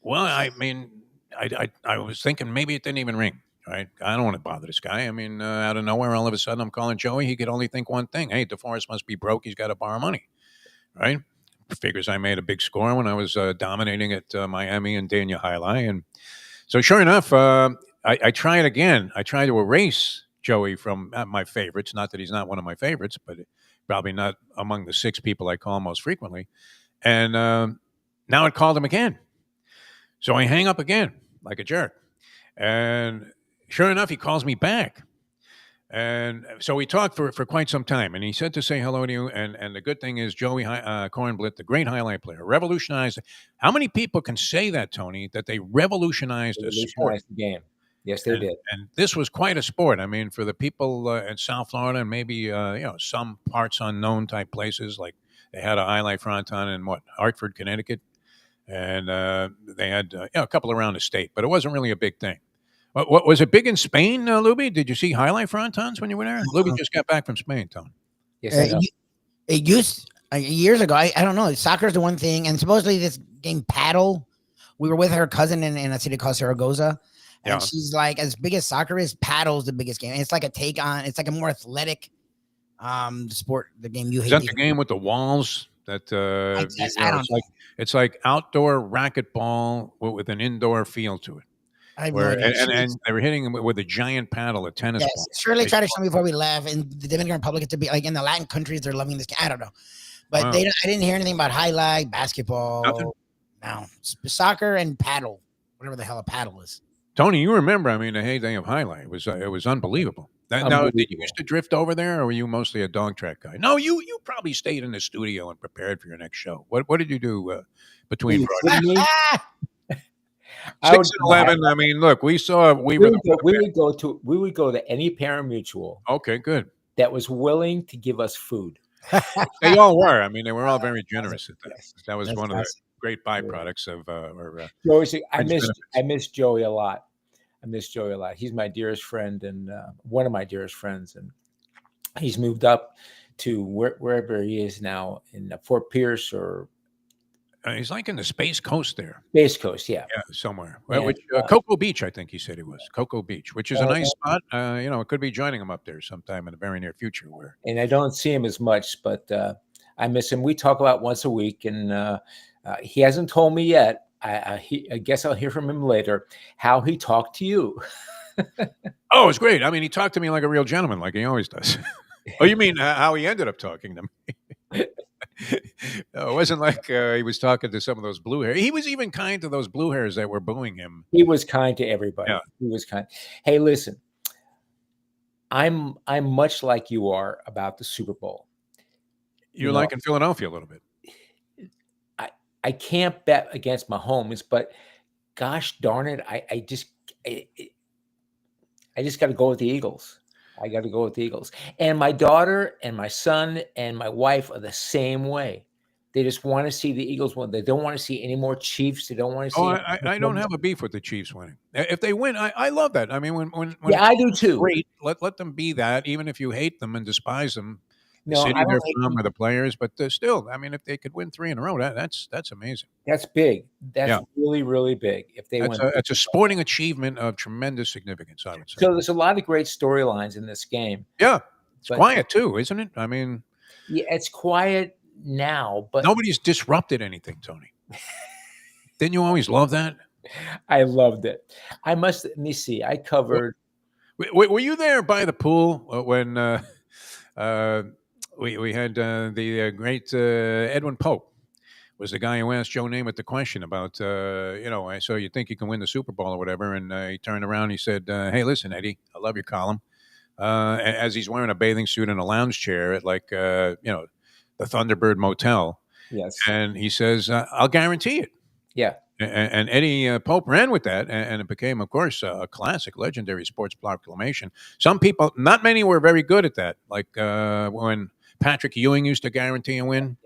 Well, I mean, I was thinking maybe it didn't even ring. Right. I don't want to bother this guy. I mean, out of nowhere, all of a sudden I'm calling Joey. He could only think one thing. Hey, DeForest must be broke. He's got to borrow money. Right. Figures I made a big score when I was dominating at Miami and Dania Highlight. And so sure enough, I try it again. I try to erase Joey from my favorites. Not that he's not one of my favorites, but probably not among the 6 people I call most frequently. And now it called him again. So I hang up again like a jerk. And sure enough, he calls me back. And so we talked for quite some time, and he said to say hello to you. And the good thing is, Joey Cornblit, the great highlight player, revolutionized. How many people can say that, Tony, that they revolutionized a sport? The game. Yes, they did. And this was quite a sport. I mean, for the people in South Florida and maybe some parts unknown type places, like they had a highlight fronton in Hartford, Connecticut, and they had a couple around the state, but it wasn't really a big thing. What was it big in Spain, Lubie? Did you see highlight frontons when you were there? Lubie just got back from Spain, Tony. Yes, it used years ago. I don't know. Soccer is the one thing, and supposedly this game paddle. We were with her cousin in a city called Zaragoza, and she's like, as big as soccer is, paddle's the biggest game. And it's like a take on. It's like a more athletic sport. The game you hate. Is that the game with the walls? That I don't know. It's like outdoor racquetball with an indoor feel to it. And they were hitting him with a giant paddle, a tennis ball. Shirley tried to show me before we left. In the Dominican Republic, to be like in the Latin countries, they're loving this game. I don't know, but I didn't hear anything about highlight, basketball, no, soccer, and paddle, whatever the hell a paddle is. Tony, you remember? I mean, the heyday of highlight it was unbelievable. Now, did you used to drift over there, or were you mostly a dog track guy? No, you probably stayed in the studio and prepared for your next show. What did you do between broadcasts? 6 and 11. I mean, look, we would go to any parent mutual. Okay, good. That was willing to give us food. They all were. I mean, they were all very generous at that. That was one of the great byproducts of. Joey, I miss Joey a lot. He's my dearest friend and one of my dearest friends, and he's moved up to wherever he is now in Fort Pierce or. He's like in the Space Coast there. Space Coast, yeah. Yeah, somewhere. And, Cocoa Beach, I think he said he was. Cocoa Beach, which is a nice spot. It could be joining him up there sometime in the very near future. And I don't see him as much, but I miss him. We talk about once a week, and he hasn't told me yet. I guess I'll hear from him later how he talked to you. Oh, it's great. I mean, he talked to me like a real gentleman, like he always does. Oh, you mean how he ended up talking to me? No, it wasn't like he was talking to some of those blue hairs. He was even kind to those blue hairs that were booing him. He was kind to everybody. Yeah. He was kind. Hey, listen, I'm much like you are about the Super Bowl. You're like in Philadelphia a little bit. I can't bet against Mahomes, but gosh darn it, I just got to go with the Eagles. I got to go with the Eagles. And my daughter and my son and my wife are the same way. They just want to see the Eagles win. They don't want to see any more Chiefs. They don't want to see. I don't have a beef with the Chiefs winning. If they win, I love that. I mean, when I do too. Great, let them be that. Even if you hate them and despise them, the No, city I don't they're hate from them. or the players, but still, I mean, if they could win 3 in a row, that's amazing. That's big. That's really, really big. If they win, That's a sporting achievement of tremendous significance, I would say. so there's a lot of great storylines in this game. Yeah, it's But- quiet too, isn't it? I mean, Yeah, it's quiet now, but nobody's disrupted anything, Tony. Didn't you always love that? I loved it. Let me see. I covered. Were you there by the pool when we had the great Edwin Pope was the guy who asked Joe Namath the question about, so you think you can win the Super Bowl or whatever. And he turned around and he said, hey, listen, Eddie, I love your column. As he's wearing a bathing suit in a lounge chair at the Thunderbird Motel. Yes. And he says, I'll guarantee it. Yeah. And Eddie Pope ran with that, and it became, of course, a classic, legendary sports proclamation. Some people, not many, were very good at that. Like when Patrick Ewing used to guarantee a win,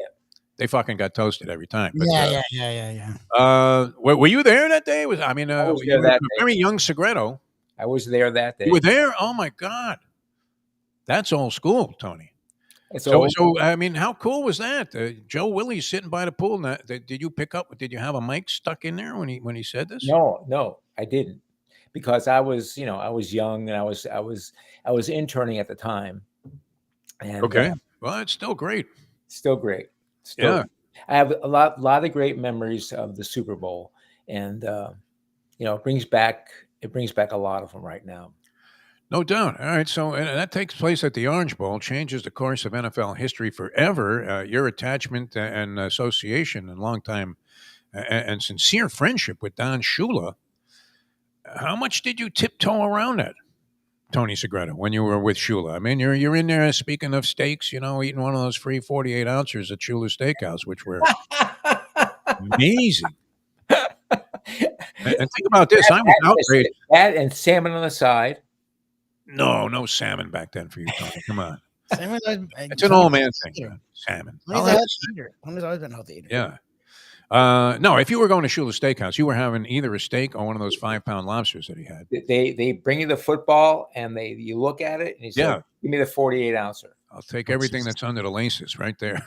they fucking got toasted every time. But, yeah. Were you there that day? I was there that day. Very young Segreto. I was there that day. You were there? Oh my God, that's old school, Tony. So I mean, how cool was that? Joe Willie's sitting by the pool. Now, did you pick up? Did you have a mic stuck in there when he said this? No, I didn't, because I was young and I was interning at the time. And, okay, well, it's still great. Still great. I have a lot of great memories of the Super Bowl, and it brings back a lot of them right now. No doubt. All right, so that takes place at the Orange Bowl, changes the course of NFL history forever. Your attachment and association and longtime and sincere friendship with Don Shula. How much did you tiptoe around that, Tony Segreto, when you were with Shula? I mean, you're in there, speaking of steaks, eating one of those free 48 ounces at Shula's Steakhouse, which were amazing. And think about this. I was outraged. That and salmon on the side. No salmon back then for you, Tony. Come on. It's an old man thing, man. Salmon. Tony's always been healthy eater. Yeah. No, if you were going to Shula's Steakhouse, you were having either a steak or one of those 5-pound lobsters that he had. They bring you the football and you look at it and you say, give me the 48 ouncer. I'll take everything that's under the laces right there.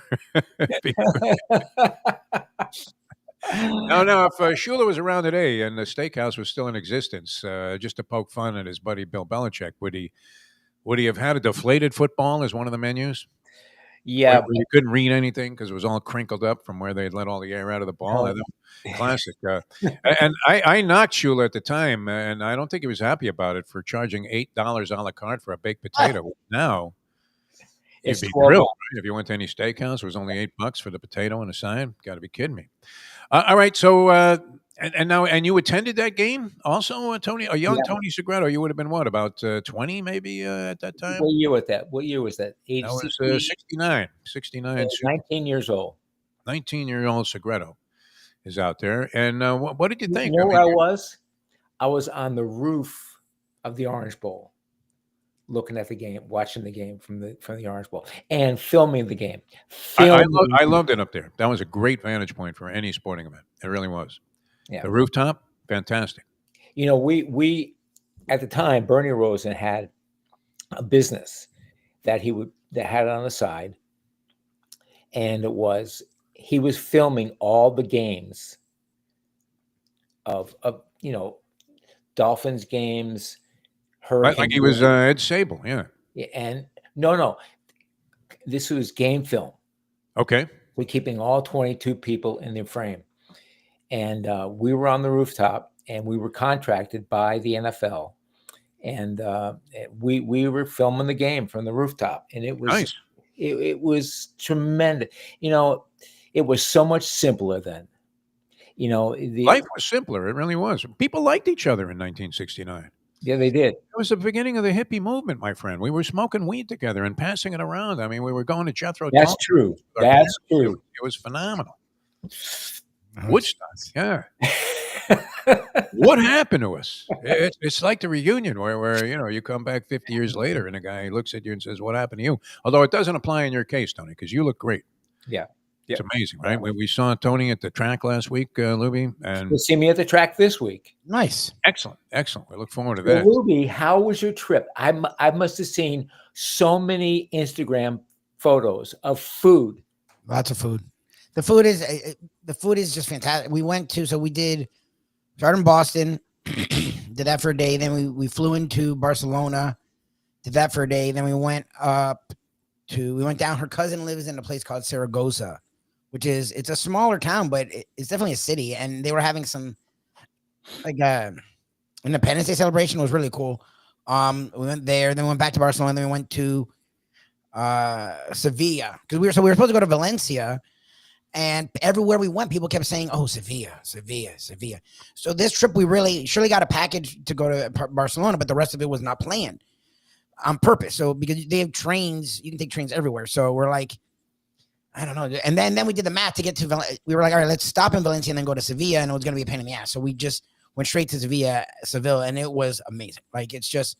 No. If Shula was around today and the steakhouse was still in existence, just to poke fun at his buddy Bill Belichick, would he have had a deflated football as one of the menus? Yeah, where you couldn't read anything because it was all crinkled up from where they'd let all the air out of the ball. Classic. And I knocked Shula at the time, and I don't think he was happy about it for charging $8 a la carte for a baked potato. Now, you'd be thrilled, right? If you went to any steakhouse, it was only $8 for the potato and a side. Got to be kidding me. All right, so and you attended that game also, Tony? A young Tony Segreto. You would have been what, about 20 maybe at that time? What year was that? 80, that was 69. 69. 19 years old. 19-year-old Segreto is out there. And what did you think? You know where I was? I was on the roof of the Orange Bowl, looking at the game, watching the game from the Orange Bowl, and filming the game. I loved it up there. That was a great vantage point for any sporting event. It really was. Yeah. The rooftop, fantastic. We at the time, Bernie Rosen had a business that had on the side, and he was filming all the games of Dolphins games. Like he was Ed Sable, yeah. And no, this was game film. Okay. We're keeping all 22 people in the frame. And we were on the rooftop, and we were contracted by the NFL. And we were filming the game from the rooftop. And it was nice. It was tremendous. It was so much simpler then. Life was simpler. It really was. People liked each other in 1969. Yeah, they did. It was the beginning of the hippie movement, my friend. We were smoking weed together and passing it around. I mean, we were going to Jethro. That's true. That's true. It was phenomenal. Woodstock, yeah. What happened to us? It's like the reunion where you come back 50 years later and a guy looks at you and says, "What happened to you?" Although it doesn't apply in your case, Tony, because you look great. Yeah. It's amazing, right? We saw Tony at the track last week, Lubie. And you'll see me at the track this week. Nice. Excellent. We look forward to that. Lubie, how was your trip? I must have seen so many Instagram photos of food. Lots of food. The food is just fantastic. We started in Boston, did that for a day. Then we flew into Barcelona, did that for a day. Then we went down. Her cousin lives in a place called Saragossa, it's a smaller town, but it's definitely a city. And they were having some Independence Day celebration. It was really cool. We went there, then we went back to Barcelona, then we went to Sevilla because we were supposed to go to Valencia. And everywhere we went, people kept saying, "Oh, Sevilla, Sevilla, Sevilla." So this trip, we surely got a package to go to Barcelona, but the rest of it was not planned on purpose. So because they have trains, you can take trains everywhere. So we're like, I don't know. And then we did the math to get to we were like, all right, let's stop in Valencia and then go to Sevilla, and it was going to be a pain in the ass. So we just went straight to Seville, and it was amazing. Like, it's just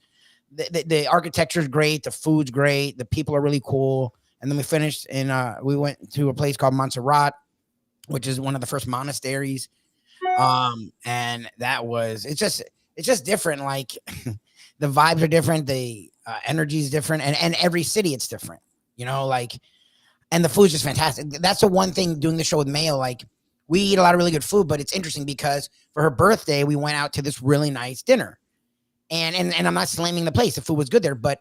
the architecture is great, the food's great, the people are really cool. And then we finished we went to a place called Montserrat, which is one of the first monasteries. And it's just different. Like, the vibes are different. The energy is different. And every city it's different, like, and the food's just fantastic. That's the one thing doing the show with Mayo. Like, we eat a lot of really good food, but it's interesting because for her birthday, we went out to this really nice dinner. And I'm not slamming the place. The food was good there, but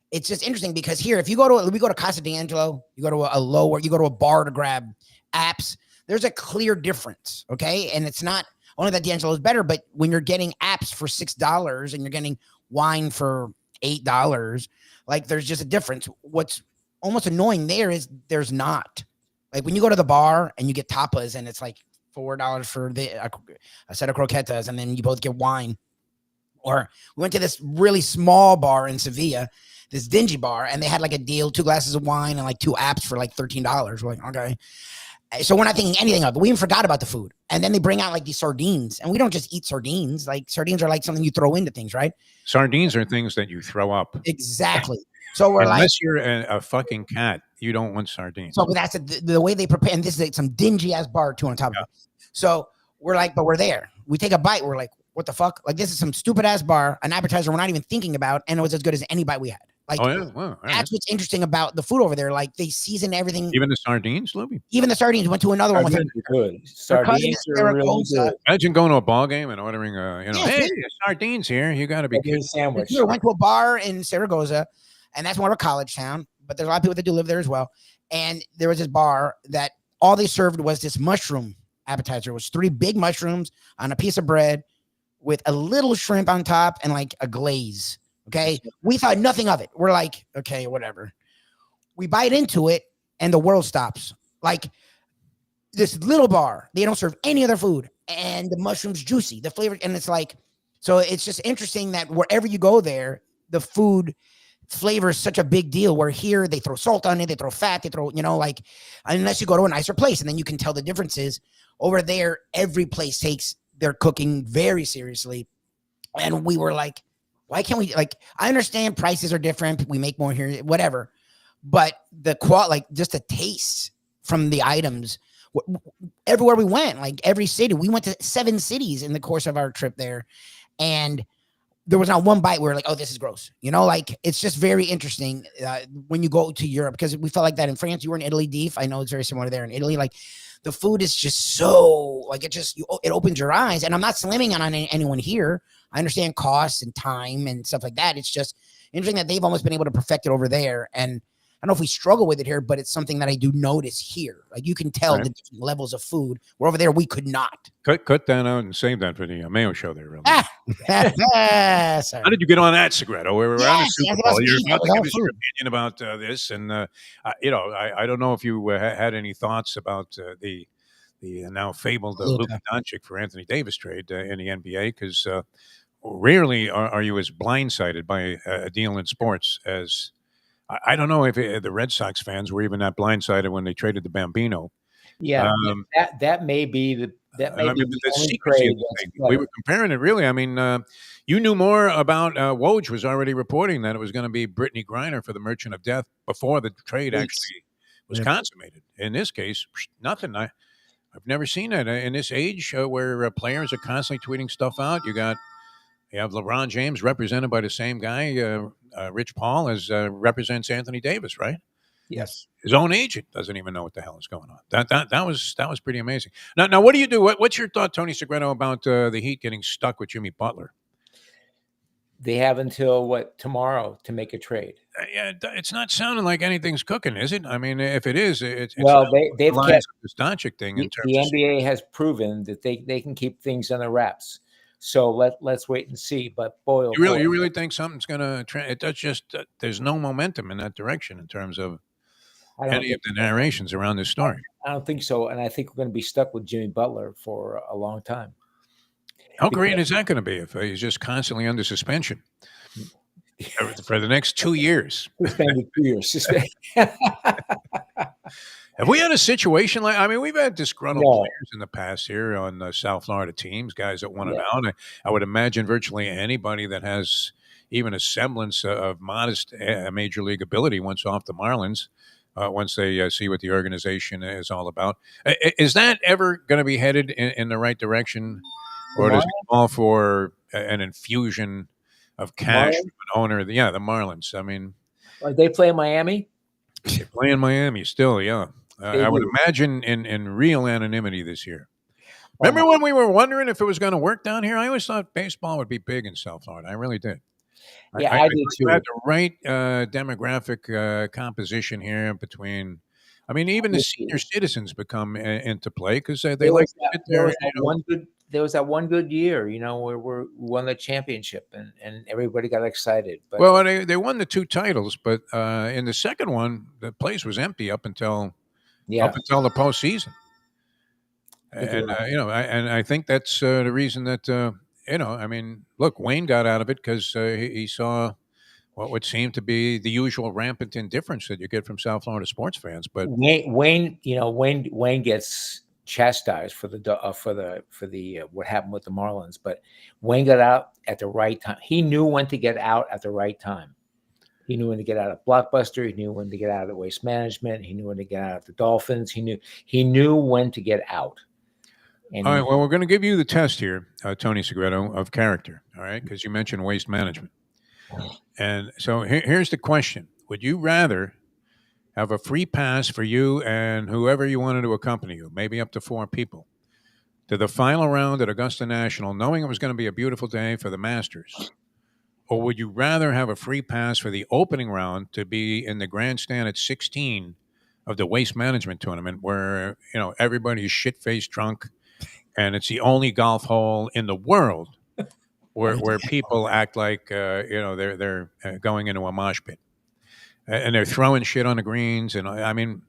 it's just interesting because here, if we go to Casa D'Angelo, you go to you go to a bar to grab apps, there's a clear difference. Okay. And it's not only that D'Angelo is better, but when you're getting apps for $6 and you're getting wine for $8, like, there's just a difference. What's almost annoying there is there's not, like, when you go to the bar and you get tapas and it's like $4 for a set of croquetas, and then you both get wine. Or we went to this really small bar in Sevilla, this dingy bar, and they had like a deal, 2 glasses of wine and like 2 apps for like $13. We're like, okay. So we're not thinking anything of it. We even forgot about the food. And then they bring out like these sardines, and we don't just eat sardines. Like, sardines are like something you throw into things, right? Sardines are things that you throw up. Exactly. So we're unless you're a fucking cat, you don't want sardines. So that's the way they prepare. And this is some dingy ass bar too on top of it. So we're like, but we're there. We take a bite. We're like, what the fuck? Like, this is some stupid ass bar, an appetizer we're not even thinking about, and it was as good as any bite we had. Like, that's what's interesting about the food over there. Like, they season everything. Even the sardines, Lubie? Even the sardines. Went to another one with her. Good. Sardines are really good. Imagine going to a ball game and ordering hey, sardines here. You got to be kidding. Sandwich. We went to a bar in Zaragoza, and that's more of a college town, but there's a lot of people that do live there as well. And there was this bar that all they served was this mushroom appetizer. It was 3 big mushrooms on a piece of bread with a little shrimp on top and like a glaze. Okay. We thought nothing of it. We're like, okay, whatever. We bite into it and the world stops. Like, this little bar, they don't serve any other food, and the mushroom's juicy, the flavor. And it's like, so it's just interesting that wherever you go there, the food flavor is such a big deal, where here they throw salt on it, they throw fat, they throw, like, unless you go to a nicer place, and then you can tell the differences. Over there, every place takes their cooking very seriously. And we were like, why can't we, like, I understand prices are different, we make more here, whatever, but the like, just the taste from the items everywhere we went, like every city, we went to 7 cities in the course of our trip there, and there was not one bite where we're like, oh, this is gross. Like, it's just very interesting when you go to Europe, because we felt like that in France. You were in Italy, Deef. I know it's very similar there in Italy. Like, the food is just so, like, it opens your eyes. And I'm not slamming on anyone here. I understand costs and time and stuff like that. It's just interesting that they've almost been able to perfect it over there. And I don't know if we struggle with it here, but it's something that I do notice here. Like, you can tell the different levels of food, where over there we could not. Cut that out and save that for the Mayo show there, really. How did you get on that, Segredo? We were on the Super Bowl. You're about to give us your opinion about this, and I don't know if you had any thoughts about the now fabled Luka Doncic for Anthony Davis trade in the NBA, because rarely are you as blindsided by a deal in sports as. I don't know if the Red Sox fans were even that blindsided when they traded the Bambino. Yeah, that may be the only trade. We were comparing it, really. I mean, you knew more about Woj was already reporting that it was going to be Brittany Griner for the Merchant of Death before the trade actually was consummated. In this case, nothing. I've never seen that in this age where players are constantly tweeting stuff out. You have LeBron James represented by the same guy, Rich Paul, as represents Anthony Davis, right? Yes. His own agent doesn't even know what the hell is going on. That was pretty amazing. Now, what do you do? What's your thought, Tony Segredo, about the Heat getting stuck with Jimmy Butler? They have until tomorrow to make a trade. It's not sounding like anything's cooking, is it? I mean, if it is, it's they've kept this Doncic thing. The NBA has proven that they can keep things on the wraps. So let's wait and see. But boy, you really think something's going to? It does just there's no momentum in that direction in terms of any of the narrations around this story. I don't think so, and I think we're going to be stuck with Jimmy Butler for a long time. How great is that going to be if he's just constantly under suspension for the next 2 years? Suspended 2 years. Have we had a situation like? I mean, we've had disgruntled players in the past here on South Florida teams, guys that want it out. I would imagine virtually anybody that has even a semblance of modest major league ability once off the Marlins, once they see what the organization is all about. Is that ever going to be headed in the right direction, or does it call for an infusion of cash from an owner? The Marlins. I mean, are they play in Miami? They play in Miami still, yeah. I would imagine in real anonymity this year. Remember when we were wondering if it was going to work down here? I always thought baseball would be big in South Florida. I really did. Yeah, I did too. You had the right demographic composition here between. I mean, even the senior citizens become into play because they like to sit there. There was that one good year, where we won the championship and everybody got excited. But, well, they won the 2 titles, but in the second one, the place was empty up until the postseason. And I think that's the reason that I mean, look, Wayne got out of it because he saw what would seem to be the usual rampant indifference that you get from South Florida sports fans. But Wayne gets chastised for the what happened with the Marlins, but Wayne got out at the right time. He knew when to get out at the right time. He knew when to get out of Blockbuster. He knew when to get out of Waste Management. He knew when to get out of the Dolphins. He knew when to get out. And all right. Well, we're going to give you the test here, Tony Segreto, of character. All right, because you mentioned Waste Management, and so here's the question: would you rather have a free pass for you and whoever you wanted to accompany you, maybe up to 4 people, to the final round at Augusta National, knowing it was going to be a beautiful day for the Masters? Or would you rather have a free pass for the opening round to be in the grandstand at 16 of the Waste Management tournament where, everybody's shit-faced drunk and it's the only golf hole in the world where people act like, they're going into a mosh pit. And they're throwing shit on the greens. And I mean,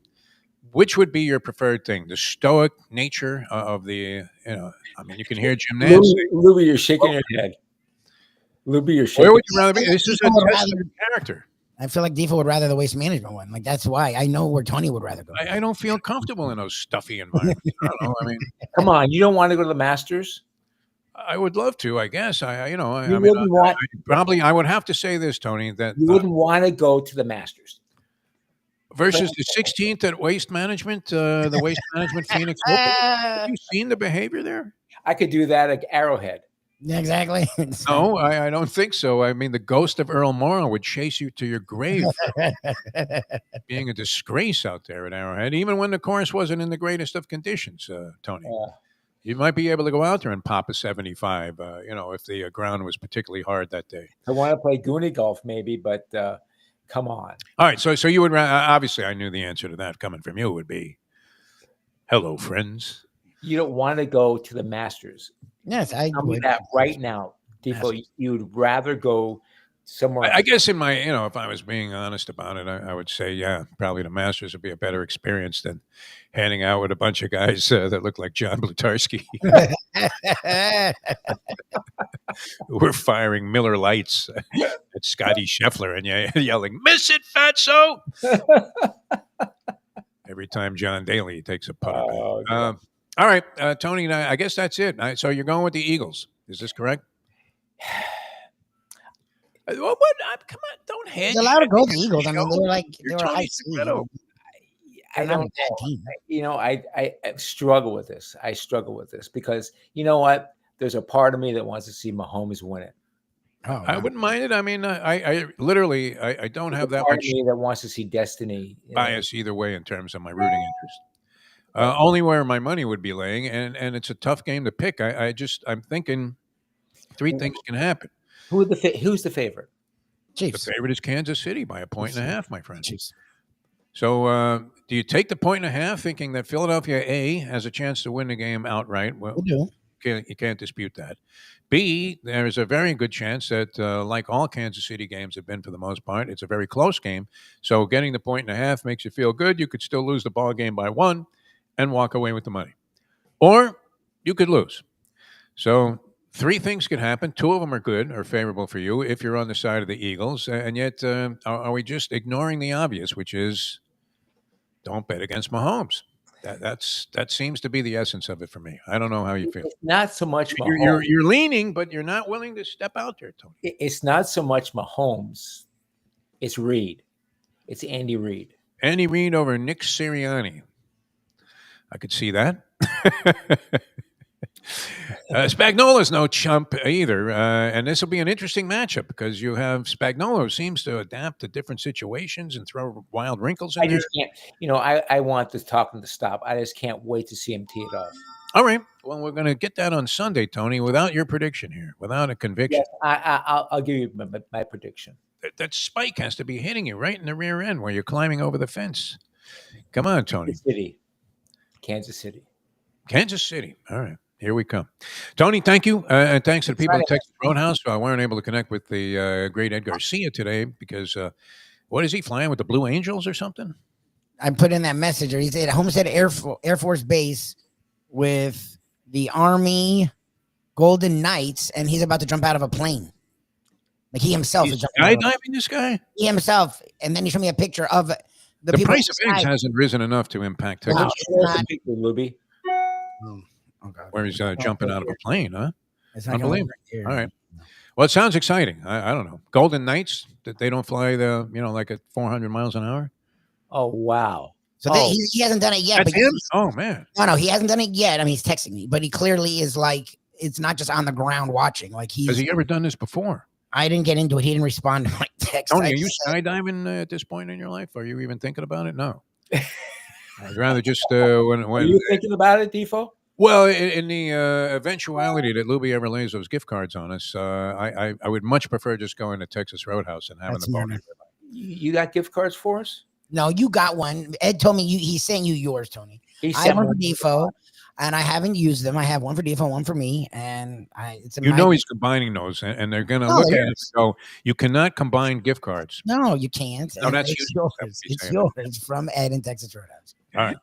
which would be your preferred thing? The stoic nature of the, you can hear Jim Nance. Lubie, you're shaking your head. Lubie, you're shaking. Where would you rather be? This is a test of character. I feel like Defo would rather the Waste Management one. Like, that's why I know where Tony would rather go. I don't feel comfortable in those stuffy environments. I don't know. I mean, come on. You don't want to go to the Masters? I would love to, I guess. I would have to say this, Tony, that you wouldn't want to go to the Masters versus the 16th at Waste Management, the Waste Management Phoenix Open. Have you seen the behavior there? I could do that at Arrowhead. Yeah, exactly. No, I don't think so. I mean, the ghost of Earl Morrow would chase you to your grave, being a disgrace out there at Arrowhead, even when the course wasn't in the greatest of conditions, Tony. You might be able to go out there and pop a 75, if the ground was particularly hard that day. I want to play Goonie golf maybe, but come on. All right, so you would obviously, I knew the answer to that coming from you would be, hello, friends. You don't want to go to the Masters. Yes, I tell me that right now, Defo. You'd rather go somewhere. I guess in my, if I was being honest about it, I would say, yeah, probably the Masters would be a better experience than hanging out with a bunch of guys that look like John Blutarsky. We're firing Miller Lights at Scotty Scheffler and yelling, "Miss it, Fatso!" Every time John Daly takes a putt. All right, Tony, I guess that's it. So you're going with the Eagles. Is this correct? What? Come on, don't hedge. You're allowed to go with the Eagles. I mean, they were high seed. I don't know. I struggle with this. I struggle with this because you know what? There's a part of me that wants to see Mahomes win it. Oh, wow. I wouldn't mind it. I mean, I literally don't have that much. Part of me that wants to see Destiny bias either way in terms of my rooting interest. Only where my money would be laying, and it's a tough game to pick. I'm thinking 3 things can happen. Who's the favorite? Chiefs. The favorite is Kansas City by 1.5, my friend. Chiefs. So, do you take the 1.5, thinking that Philadelphia A has a chance to win the game outright? Well, we do. You can't dispute that. B, there's a very good chance that, like all Kansas City games have been for the most part, it's a very close game. So getting the point and a half makes you feel good. You could still lose the ball game by 1 and walk away with the money. Or you could lose. So 3 things could happen. 2 of them are good or favorable for you if you're on the side of the Eagles. And yet, are we just ignoring the obvious, which is don't bet against Mahomes? That seems to be the essence of it for me. I don't know how you feel. It's not so much Mahomes. You're leaning, but you're not willing to step out there, Tony. It's not so much Mahomes. It's Reed. It's Andy Reid. Andy Reid over Nick Sirianni. I could see that. Spagnola's no chump either, and this will be an interesting matchup because you have Spagnuolo who seems to adapt to different situations and throw wild wrinkles in there. I just can't. I want this talking to stop. I just can't wait to see him tee it off. All right. Well, we're going to get that on Sunday, Tony, without your prediction here, without a conviction. Yes, I'll give you my prediction. That spike has to be hitting you right in the rear end where you're climbing over the fence. Come on, Tony. Kansas City. All right. Here we come. Tony, thank you. And thanks to the people at Texas Roadhouse. I weren't able to connect with the great Ed Garcia today because what is he flying with the Blue Angels or something? I put in that message. He's at Homestead Air Force Base with the Army Golden Knights, and he's about to jump out of a plane. Like he himself is skydiving, this guy? He himself. And then he showed me a picture of the people price of eggs hasn't risen enough to impact Texas. Lubie. Oh, God. Where he's jumping out of a plane, huh? It's not unbelievable. All right. Well, it sounds exciting. I don't know. Golden Knights, that they don't fly like at 400 miles an hour? Oh, wow. So he hasn't done it yet. That's him? Oh, man. No, he hasn't done it yet. I mean, he's texting me, but he clearly is like, it's not just on the ground watching. Like has he ever done this before? I didn't get into it. He didn't respond to my text. Tony, are you skydiving at this point in your life? Are you even thinking about it? No. I'd rather just when are you thinking about it, Defo? Well, in the eventuality that Lubie ever lays those gift cards on us, I would much prefer just going to Texas Roadhouse and having the bone. You got gift cards for us? No, you got one. Ed told me he's sent you yours, Tony. I have one for Defo, and I haven't used them. I have one for Defo, one for me, and it's he's combining those, and they're going to look at it and go, you cannot combine gift cards. No, you can't. No, that's yours. It's yours from Ed in Texas Roadhouse. All right.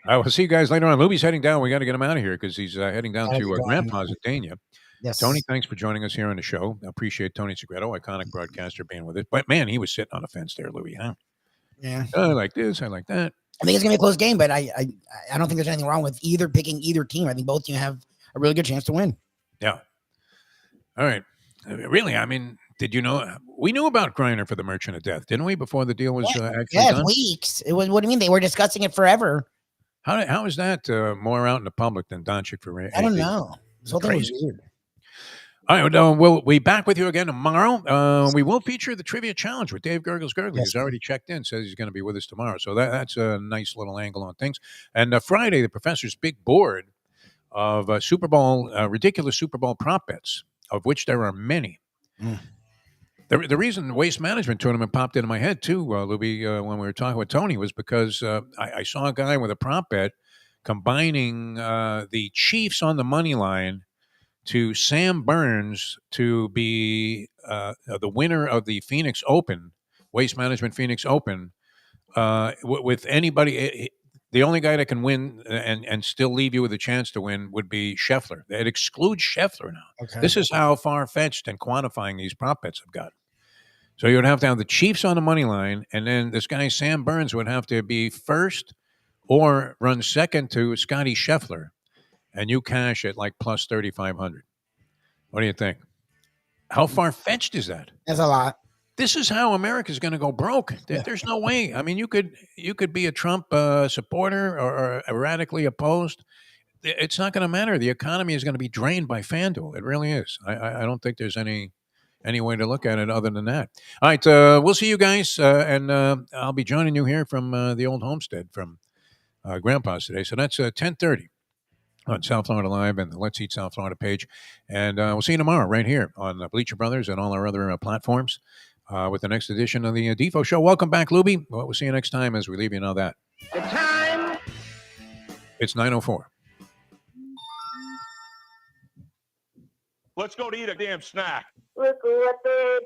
I will see you guys later on. Lubie's heading down. We got to get him out of here because he's heading down to Grandpa's at Dania. Yes. Tony, thanks for joining us here on the show. I appreciate Tony Segreto, iconic broadcaster, being with us. But, man, he was sitting on the fence there, Lubie, huh? Yeah. I like this. I like that. I think it's going to be a close game, but I don't think there's anything wrong with picking either team. I think both teams have a really good chance to win. Yeah. All right. Really, I mean, did you know we knew about Griner for the Merchant of Death, didn't we? Before the deal was actually done? Weeks. It was. What do you mean? They were discussing it forever. How is that more out in the public than Doncic for? I don't know. This whole thing was weird. All right, we'll be back with you again tomorrow. We will feature the trivia challenge with Dave Gurgles. He's already checked in, says he's going to be with us tomorrow. So that's a nice little angle on things. And Friday, the professor's big board of ridiculous Super Bowl prop bets, of which there are many. Mm. The reason the Waste Management Tournament popped into my head, too, Lubie, when we were talking with Tony, was because I saw a guy with a prop bet combining the Chiefs on the money line to Sam Burns to be the winner of the Phoenix Open, Waste Management Phoenix Open, with anybody. The only guy that can win and still leave you with a chance to win would be Scheffler. It excludes Scheffler now. Okay. This is how far-fetched and quantifying these prop bets have got. So you would have to have the Chiefs on the money line, and then this guy Sam Burns would have to be first or run second to Scotty Scheffler, and you cash at like plus 3,500. What do you think? How far-fetched is that? That's a lot. This is how America's going to go broke. There's no way. I mean, you could be a Trump supporter or radically opposed. It's not going to matter. The economy is going to be drained by FanDuel. It really is. I don't think there's any way to look at it other than that. All right, we'll see you guys, and I'll be joining you here from the old homestead from Grandpa's today. So that's 10:30 on South Florida Live and the Let's Eat South Florida page. And we'll see you tomorrow right here on Bleacher Brothers and all our other platforms with the next edition of the Defo Show. Welcome back, Lubie. We'll see you next time as we leave you know that. The time. It's 9:04. Let's go to eat a damn snack. Look what they